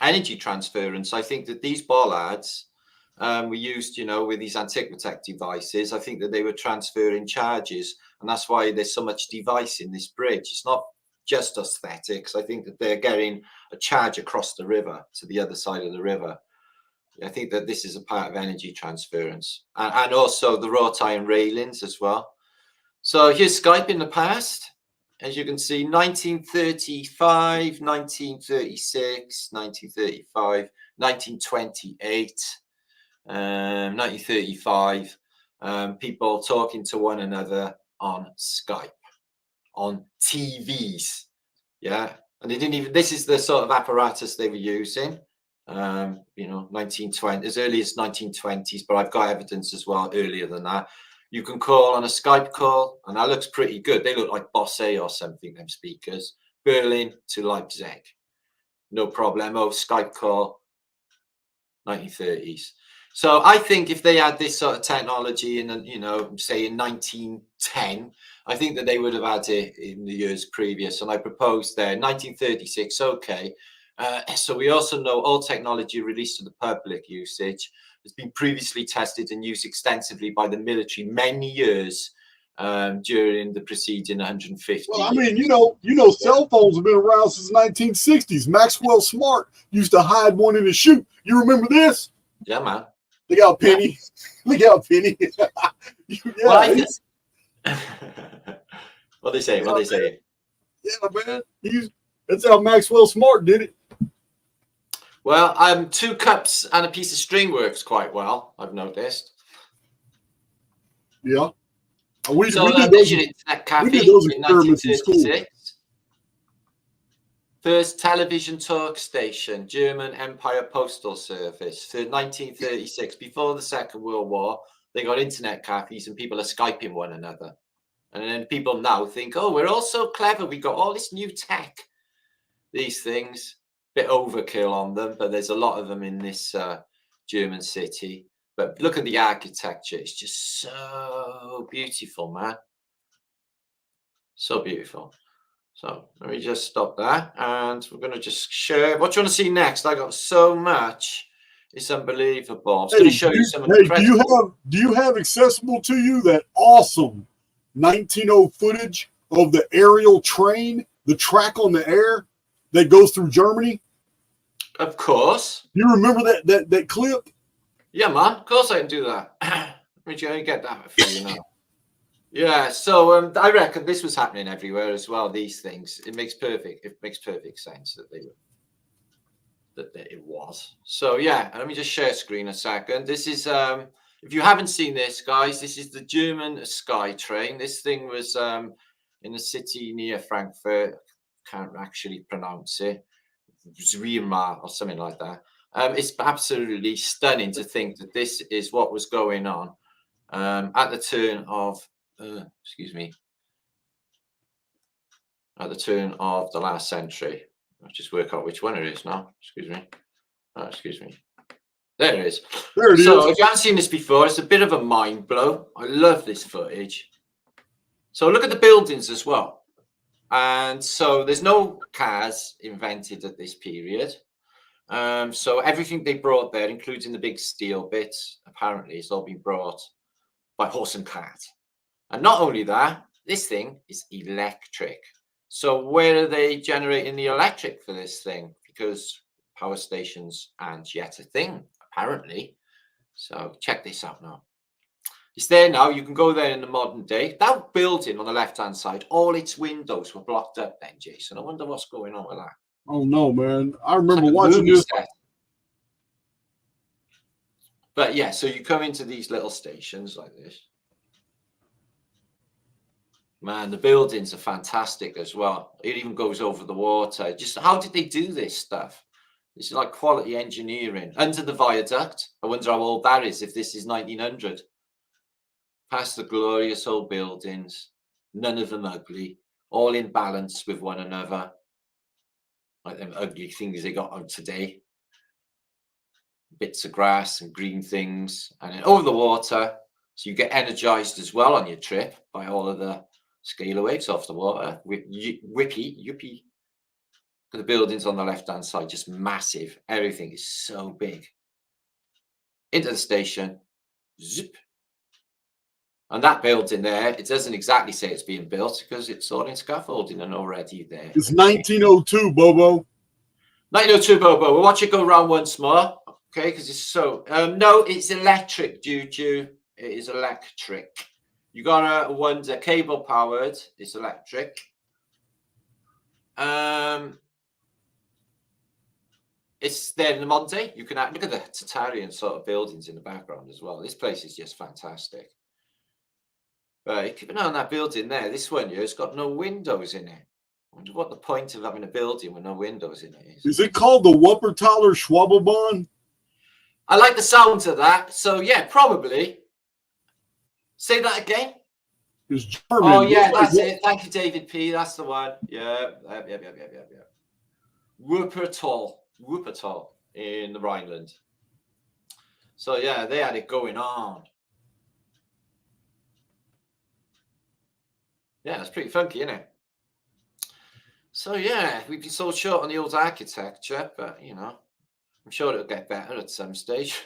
energy transference. I think that these bollards were used, with these antiquitect devices. I think that they were transferring charges, and that's why there's so much device in this bridge. It's not just aesthetics. I think that they're getting a charge across the river to the other side of the river. I think that this is a part of energy transference, and also the wrought iron railings as well. So here's Skype in the past. As you can see, 1935, 1936, 1935, 1928, 1935. People talking to one another on Skype, on TVs. Yeah. And they didn't even, this is the sort of apparatus they were using. 1920, as early as 1920s, but I've got evidence as well earlier than that. You can call on a Skype call, and that looks pretty good. They look like Bosse or something, them speakers. Berlin to Leipzig. No problemo. Skype call, 1930s. So I think if they had this sort of technology in, say in 1910, I think that they would have had it in the years previous. And I proposed there, 1936, okay. So we also know all technology released to the public usage has been previously tested and used extensively by the military many years during the preceding 150 Well, I mean, cell phones have been around since 1960s. Maxwell Smart used to hide one in his shoe. You remember this? Yeah, man. Look out, Penny. Look out, Penny. What they say? Yeah, man. That's how Maxwell Smart did it. Well, 2 cups and a piece of string works quite well, I've noticed. Yeah. We did those Internet Cafe in 1936. First television talk station, German Empire Postal Service, for 1936. Before the Second World War, they got internet cafes and people are Skyping one another. And then people now think, oh, we're all so clever. We got all this new tech. These things. Bit overkill on them, but there's a lot of them in this German city. But look at the architecture. It's just so beautiful, man. So beautiful. So let me just stop that. And we're going to just share. What do you want to see next? I got so much. It's unbelievable. I'm going to show you some incredible. Do you have accessible to you that awesome 1900 footage of the aerial train, the track on the air that goes through Germany? Of course. You remember that clip? Yeah, man. Of course I can do that. Let me get that for you now. Yeah, so I reckon this was happening everywhere as well, these things. It makes perfect sense that it was. So yeah, let me just share screen a second. This is If you haven't seen this, guys, this is the German Sky Train. This thing was in a city near Frankfurt. Can't actually pronounce it. Weimar or something like that. It's absolutely stunning to think that this is what was going on at the turn of, at the turn of the last century. I'll just work out which one it is now. Excuse me. Oh, excuse me. There it is. There it so is. if you haven't seen this before, it's a bit of a mind blow. I love this footage. So look at the buildings as well. And so there's no cars invented at this period. So everything they brought there, including the big steel bits, apparently it's all been brought by horse and cart. And not only that, this thing is electric. So where are they generating the electric for this thing? Because power stations aren't yet a thing, apparently. So check this out now. It's there now. You can go there in the modern day. That building on the left-hand side, all its windows were blocked up then, Jason. I wonder what's going on with that. Oh, no, man. I remember watching this. But yeah, so you come into these little stations like this. Man, the buildings are fantastic as well. It even goes over the water. Just how did they do this stuff? This is like quality engineering. Under the viaduct, I wonder how old that is, if this is 1900. Past the glorious old buildings, none of them ugly, all in balance with one another. Like them ugly things they got on today. Bits of grass and green things. And then over the water, so you get energized as well on your trip by all of the scalar waves off the water. Yippee. The buildings on the left-hand side, just massive. Everything is so big. Into the station. Zip. And that building there, it doesn't exactly say it's being built because it's all in scaffolding and already there. It's 1902, Bobo. 1902, Bobo. We'll watch it go around once more. Okay, because it's so... no, it's electric, Juju. It is electric. You gotta wonder, cable powered. It's electric. It's there in the modern day. You can look at the Tatarian sort of buildings in the background as well. This place is just fantastic. But keep an eye on that building there. This one here has got no windows in it. I wonder what the point of having a building with no windows in it is. Is it called the Wuppertaler Schwabelbahn? I like the sound of that. So yeah, probably. Say that again. It's German. Oh yeah, that's it. Thank you, David P. That's the one. Yeah. Wuppertal in the Rhineland. So yeah, they had it going on. Yeah, it's pretty funky, isn't it? So yeah, we've been so short on the old architecture, but you know, I'm sure it'll get better at some stage.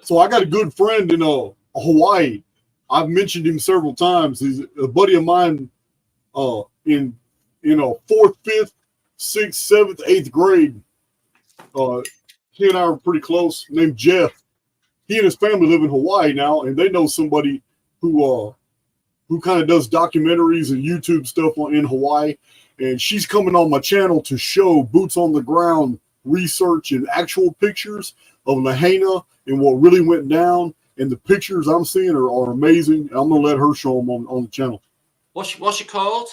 So I got a good friend in Hawaii. I've mentioned him several times. He's a buddy of mine in 4th, 5th, 6th, 7th, 8th grade. He and I are pretty close, named Jeff. He and his family live in Hawaii now, and they know somebody who kind of does documentaries and YouTube stuff in Hawaii. And she's coming on my channel to show boots on the ground research and actual pictures of Lahaina and what really went down. And the pictures I'm seeing are amazing. I'm going to let her show them on the channel. What's she called?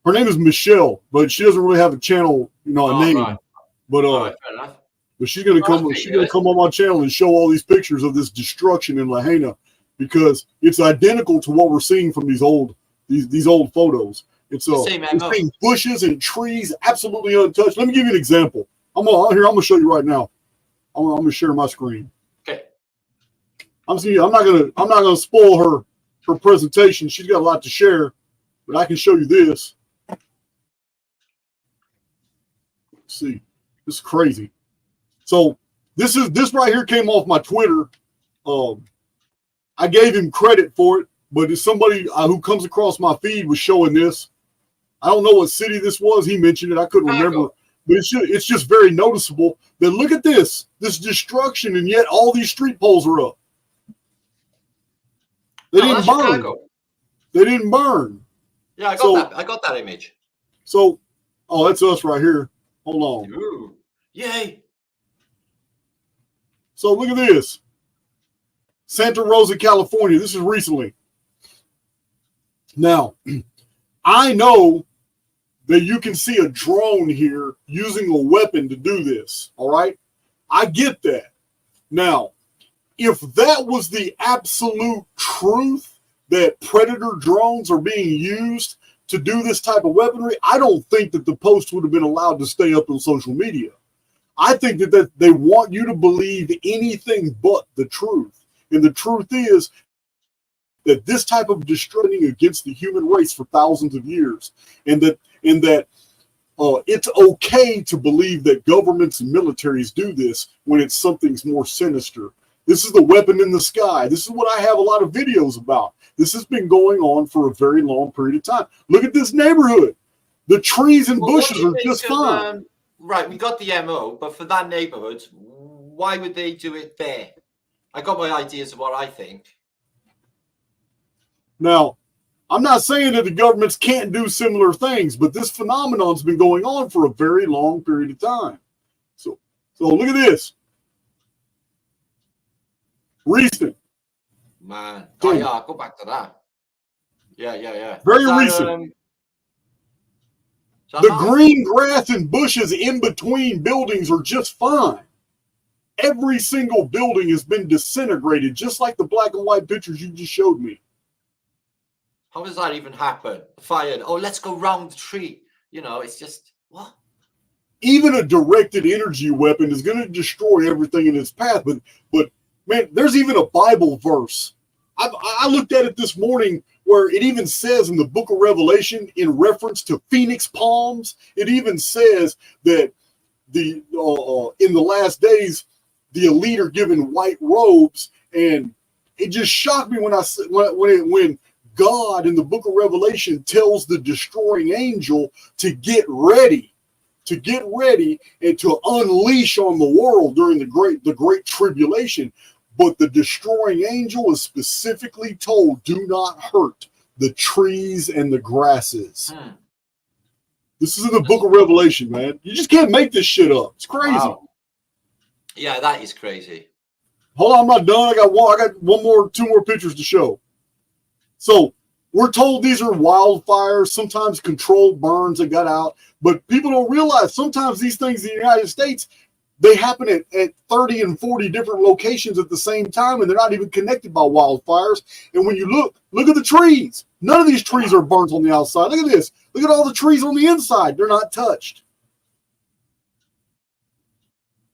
Her name is Michelle, but she doesn't really have a channel, a name. Right. But but she's going to come. She's going to come on my channel and show all these pictures of this destruction in Lahaina, because it's identical to what we're seeing from these old photos. It's seeing bushes and trees absolutely untouched. Let me give you an example. I'm gonna show you right now. I'm gonna share my screen. Okay. I'm not gonna spoil her presentation. She's got a lot to share, but I can show you this. Let's see, this is crazy. So this right here came off my Twitter. I gave him credit for it, but it's somebody who comes across my feed was showing this. I don't know what city this was. He mentioned it. I couldn't remember, but it's just very noticeable that look at this destruction, and yet all these street poles are up. They didn't burn. Chicago. They didn't burn. Yeah, I got that image. So, that's us right here. Hold on. Ooh. Yay. So look at this. Santa Rosa, California. This is recently. Now, I know that you can see a drone here using a weapon to do this, all right? I get that. Now, if that was the absolute truth, that Predator drones are being used to do this type of weaponry, I don't think that the post would have been allowed to stay up on social media. I think that they want you to believe anything but the truth. And the truth is that this type of destruction against the human race for thousands of years, and that it's okay to believe that governments and militaries do this when it's something's more sinister. This is the weapon in the sky. This is what I have a lot of videos about. This has been going on for a very long period of time. Look at this neighborhood. The trees and bushes are just fine. Right, we got the MO, but for that neighborhood, why would they do it there? I got my ideas of what I think. Now, I'm not saying that the governments can't do similar things, but this phenomenon's been going on for a very long period of time. So look at this. Recent. Man, oh, yeah, I'll go back to that. Yeah. Very recent. The green grass and bushes in between buildings are just fine. Every single building has been disintegrated, just like the black and white pictures you just showed me. How does that even happen? Fired. Oh, let's go round the tree. You know, it's just, what? Even a directed energy weapon is going to destroy everything in its path. But man, there's even a Bible verse. I looked at it this morning where it even says in the book of Revelation, in reference to phoenix palms, it even says that in the last days, the elite are given white robes. And it just shocked me when God in the book of Revelation tells the destroying angel to get ready and to unleash on the world during the great tribulation. But the destroying angel is specifically told, do not hurt the trees and the grasses. This is in the book of Revelation, man. You just can't make this shit up. It's crazy. Wow. Yeah, that is crazy. Hold on, I'm not done. I got two more pictures to show. So we're told these are wildfires, sometimes controlled burns that got out, but people don't realize sometimes these things in the United States, they happen at 30 and 40 different locations at the same time, and they're not even connected by wildfires. And when you look at the trees. None of these trees are burnt on the outside. Look at this. Look at all the trees on the inside. They're not touched.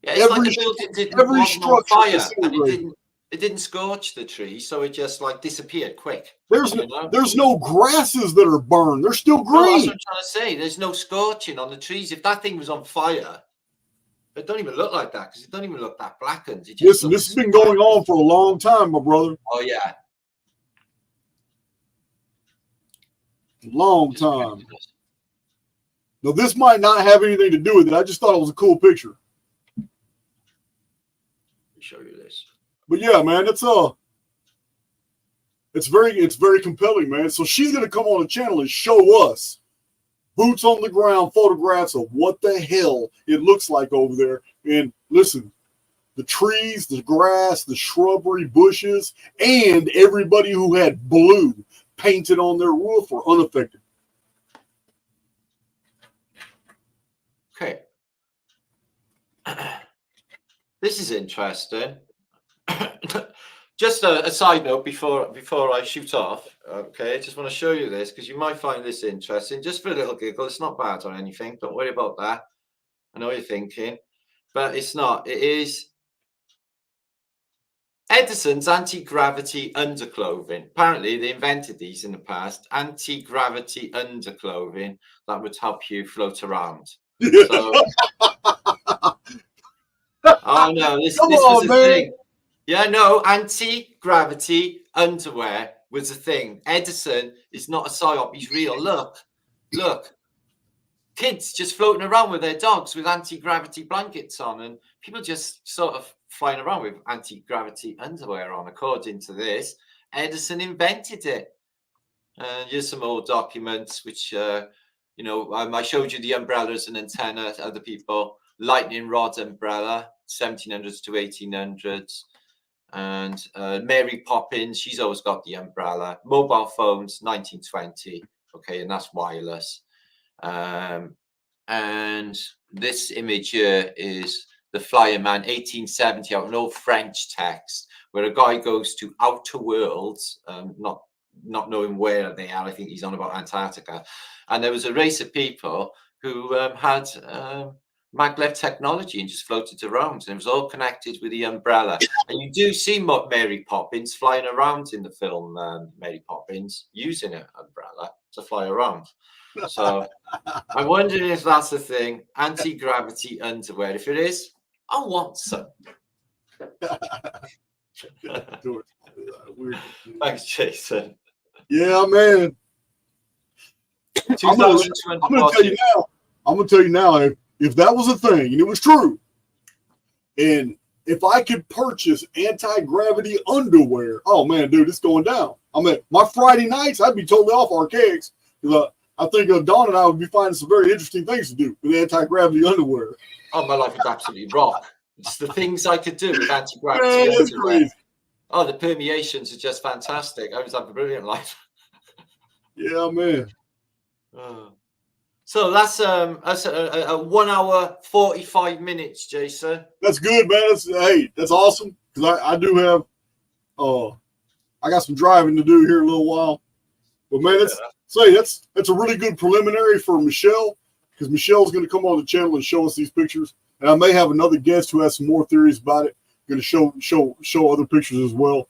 Yeah, it's like the building didn't on fire, and it didn't scorch the tree, so it just like disappeared quick. There's no grasses that are burned. They're still green. No, that's what I'm trying to say. There's no scorching on the trees. If that thing was on fire, it don't even look like that because it don't even look that blackened. Listen, this has been going on for a long time, my brother. Oh yeah, long time. Now this might not have anything to do with it. I just thought it was a cool picture. Let me show you this. But yeah, man, it's very compelling, man. So she's gonna come on the channel and show us boots on the ground photographs of what the hell it looks like over there. And listen, the trees, the grass, the shrubbery, bushes, and everybody who had blue painted on their roof were unaffected. Okay. This is interesting. Just a side note before I shoot off. Okay, I just want to show you this because you might find this interesting. Just for a little giggle. It's not bad or anything. Don't worry about that. I know what you're thinking, but it's not. It is Edison's anti-gravity underclothing. Apparently, they invented these in the past. Anti-gravity underclothing that would help you float around. So, oh no, this was a thing. Yeah, no, anti-gravity underwear was a thing. Edison is not a psyop, he's real. Look. Kids just floating around with their dogs with anti-gravity blankets on, and people just sort of flying around with anti-gravity underwear on, according to this. Edison invented it. And here's some old documents, which, I showed you the umbrellas and antenna, other people. Lightning rod umbrella, 1700s to 1800s. And Mary Poppins, she's always got the umbrella. Mobile phones, 1920. Okay, and that's wireless. And this image here is the Flyer Man, 1870, out an old French text where a guy goes to outer worlds, not knowing where they are. I think he's on about Antarctica. And there was a race of people who had maglev technology and just floated around, and it was all connected with the umbrella. And you do see Mary Poppins flying around in the film, Mary Poppins, using an umbrella to fly around. So I'm wondering if that's a thing, anti-gravity underwear. If it is, I want some. Thanks, Jason. Yeah, man. I'm gonna tell you now, if that was a thing and it was true, and if I could purchase anti-gravity underwear, oh man, dude, it's going down. I mean, my Friday nights, I'd be totally off Archaix, because I think Dawn and I would be finding some very interesting things to do with anti-gravity underwear. Oh, my life would absolutely rock. It's the things I could do with anti-gravity underwear. Oh, the permeations are just fantastic. I was having a brilliant life. Yeah, man. So that's a 1 hour 45 minutes, Jason. That's good, man. That's awesome, because I do have I got some driving to do here in a little while. But man, that's a really good preliminary for Michelle, because Michelle's going to come on the channel and show us these pictures, and I may have another guest who has some more theories about it. Going to show other pictures as well.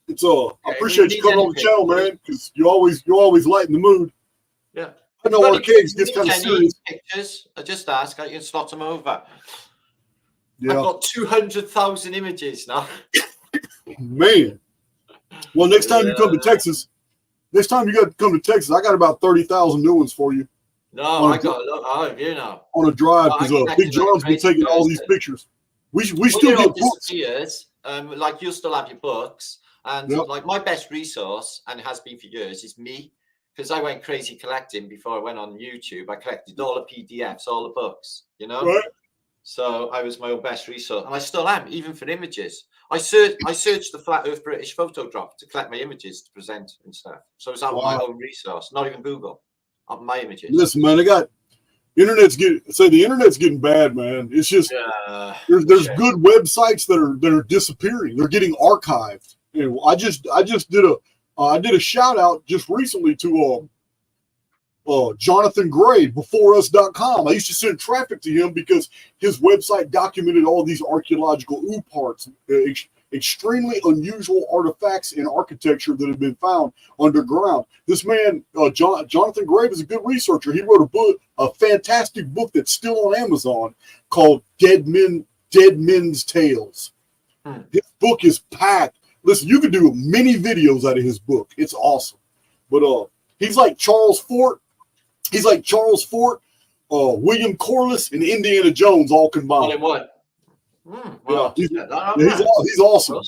It's I appreciate you coming on the channel, man, because you always lighten the mood. Yeah. I know Archaix gets kind of serious. Pictures, I just ask, I can slot them over. Yeah. I've got 200,000 images now. Man. Well, next time you come to Texas, I got about 30,000 new ones for you. No, I got a lot. I have you now. On a drive, because Big John's been taking all these pictures. We still get books. Like you'll still have your books, and Yep. like my best resource, and it has been for years, is me, because I went crazy collecting before I went on YouTube. I collected all the PDFs, all the books, you know. Right. So I was my own best resource, and I still am, even for images. I searched the Flat Earth British photo drop to collect my images to present and stuff. So it's out my own resource, not even Google, of my images. Listen, man, the internet's getting bad, man. It's just there's good websites that are disappearing. They're getting archived. You know, I just did a shout out just recently to Jonathan Gray, beforeus.com. I used to send traffic to him because his website documented all these archaeological parts, extremely unusual artifacts in architecture that have been found underground. This man, Jonathan Gray, is a good researcher. He wrote a fantastic book that's still on Amazon called Dead Men's Tales. His book is packed. Listen, you can do many videos out of his book. It's awesome. But he's like Charles Fort. He's like Charles Fort, William Corliss, and Indiana Jones all combined. All in one. He's awesome.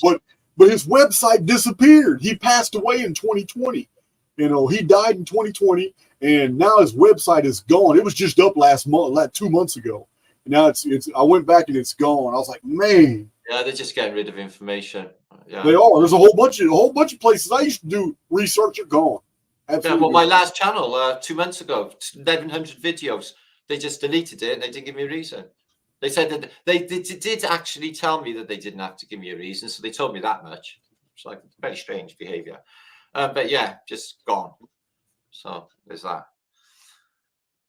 But his website disappeared. He passed away in 2020. You know, he died in 2020, and now his website is gone. It was just up last month, like 2 months ago. And now it's I went back and it's gone. I was like, man. Yeah, they're just getting rid of information. Yeah. They are. There's a whole bunch of places I used to do research are gone. Absolutely. Yeah, well, my last channel 2 months ago, 1,100 videos. They just deleted it and they didn't give me a reason. They said that they did actually tell me that they didn't have to give me a reason, so they told me that much. It's like very strange behavior. But yeah, just gone. So there's that.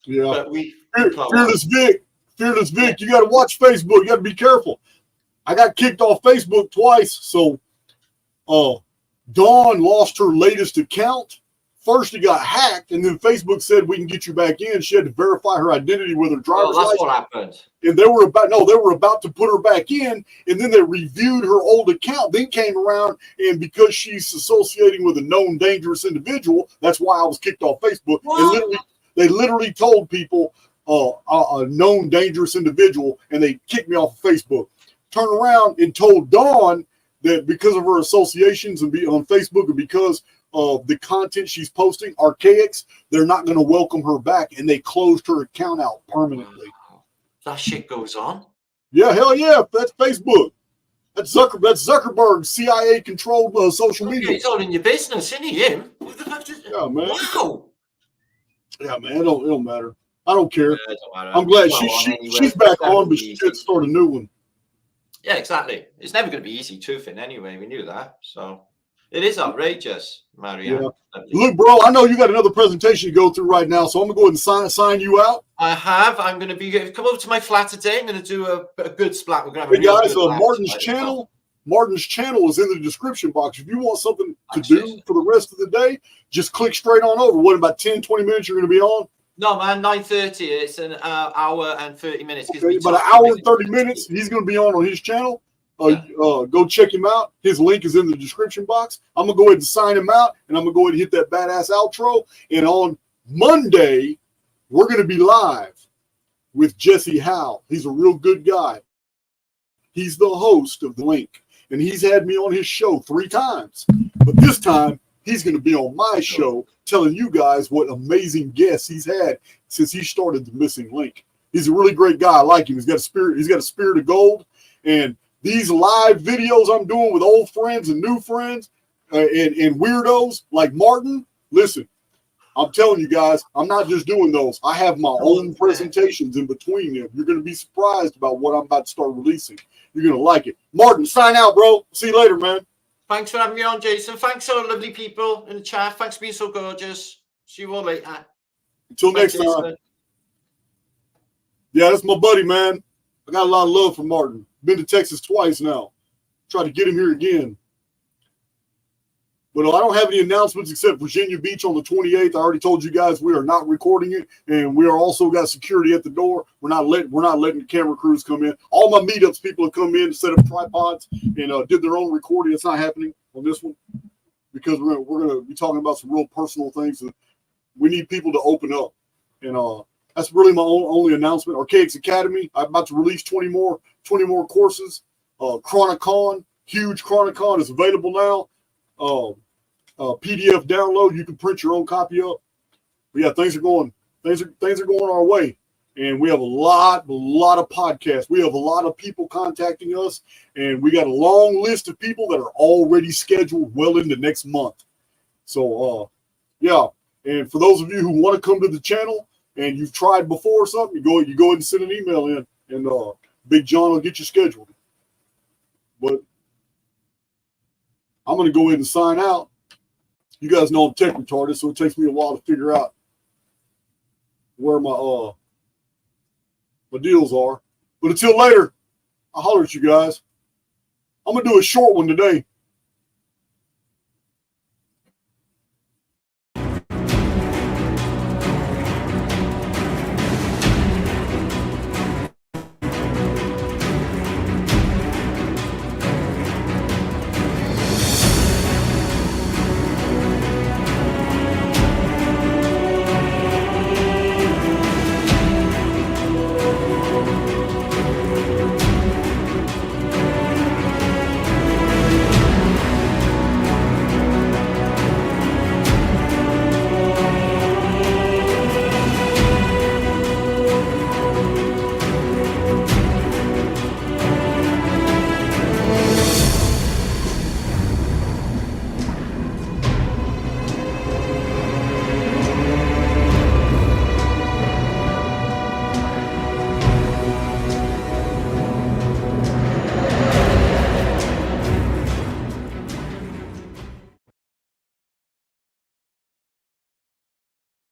Yeah. But Fearless Vic, you got to watch Facebook. You got to be careful. I got kicked off Facebook twice, so Dawn lost her latest account. First, it got hacked, and then Facebook said we can get you back in. She had to verify her identity with her driver's license. That's what happened. And they were about to put her back in, and then they reviewed her old account. Then came around, and because she's associating with a known dangerous individual, that's why I was kicked off Facebook. And they literally told people a known dangerous individual, and they kicked me off of Facebook. Turned around and told Dawn that because of her associations and be on Facebook and because of the content she's posting, Archaix, they're not going to welcome her back, and they closed her account out permanently. That shit goes on. Yeah, hell yeah, that's Facebook. That's Zuckerberg, CIA-controlled social media. He's all in your business, isn't he? Him? What the fuck is... Yeah, man. Wow. Yeah, man. It don't matter. I don't care. Yeah, it don't matter. I'm glad It's not on anywhere. she's back It's never on, but gonna be she easy. should start a new one. Yeah, exactly. It's never going to be easy truthing anyway. We knew that. So it is outrageous, Marianne. Yeah. Look, bro, I know you got another presentation to go through right now, so I'm gonna go ahead and sign you out. I have. I'm going to be come over to my flat today. I'm going to do a good splat. We're going to have Hey a real guys, good laugh Martin's tonight as well. channel. Martin's channel is in the description box. If you want something to do for the rest of the day, just click straight on over. What, about 10, 20 minutes you're going to be on? No, man, 9:30. It's an hour and 30 minutes. Okay, about an hour and 30 minutes. He's going to be on his channel. Go check him out. His link is in the description box. I'm going to go ahead and sign him out, and I'm going to go ahead and hit that badass outro. And on Monday, we're going to be live with Jesse Howe. He's a real good guy. He's the host of The Link, and he's had me on his show 3 times. But this time, he's going to be on my show telling you guys what amazing guests he's had since he started The Missing Link. He's a really great guy. I like him. He's got a spirit. He's got a spirit of gold. And these live videos I'm doing with old friends and new friends and weirdos like Martin, listen, I'm telling you guys, I'm not just doing those. I have my own presentations in between them. You're going to be surprised about what I'm about to start releasing. You're going to like it. Martin, sign out, bro. See you later, man. Thanks for having me on, Jason. Thanks, all lovely people in the chat. Thanks for being so gorgeous. See you all later. Until next time. Yeah, that's my buddy, man. I got a lot of love for Martin. Been to Texas twice now. Try to get him here again. But I don't have any announcements except Virginia Beach on the 28th. I already told you guys we are not recording it, and we are also got security at the door. We're not letting the camera crews come in. All my meetups, people have come in, set up tripods, and did their own recording. It's not happening on this one because we're going to be talking about some real personal things, and we need people to open up. And that's really my only announcement. Archaix Academy. I'm about to release 20 more courses. Chronicon, huge Chronicon is available now. PDF download. You can print your own copy up. But yeah, things are going our way, and we have a lot of podcasts. We have a lot of people contacting us, and we got a long list of people that are already scheduled well into next month. So yeah, and for those of you who want to come to the channel and you've tried before or something, you go ahead and send an email in, and Big John will get you scheduled. But I'm going to go ahead and sign out. You guys know I'm tech retarded, so it takes me a while to figure out where my deals are. But until later, I'll holler at you guys. I'm going to do a short one today.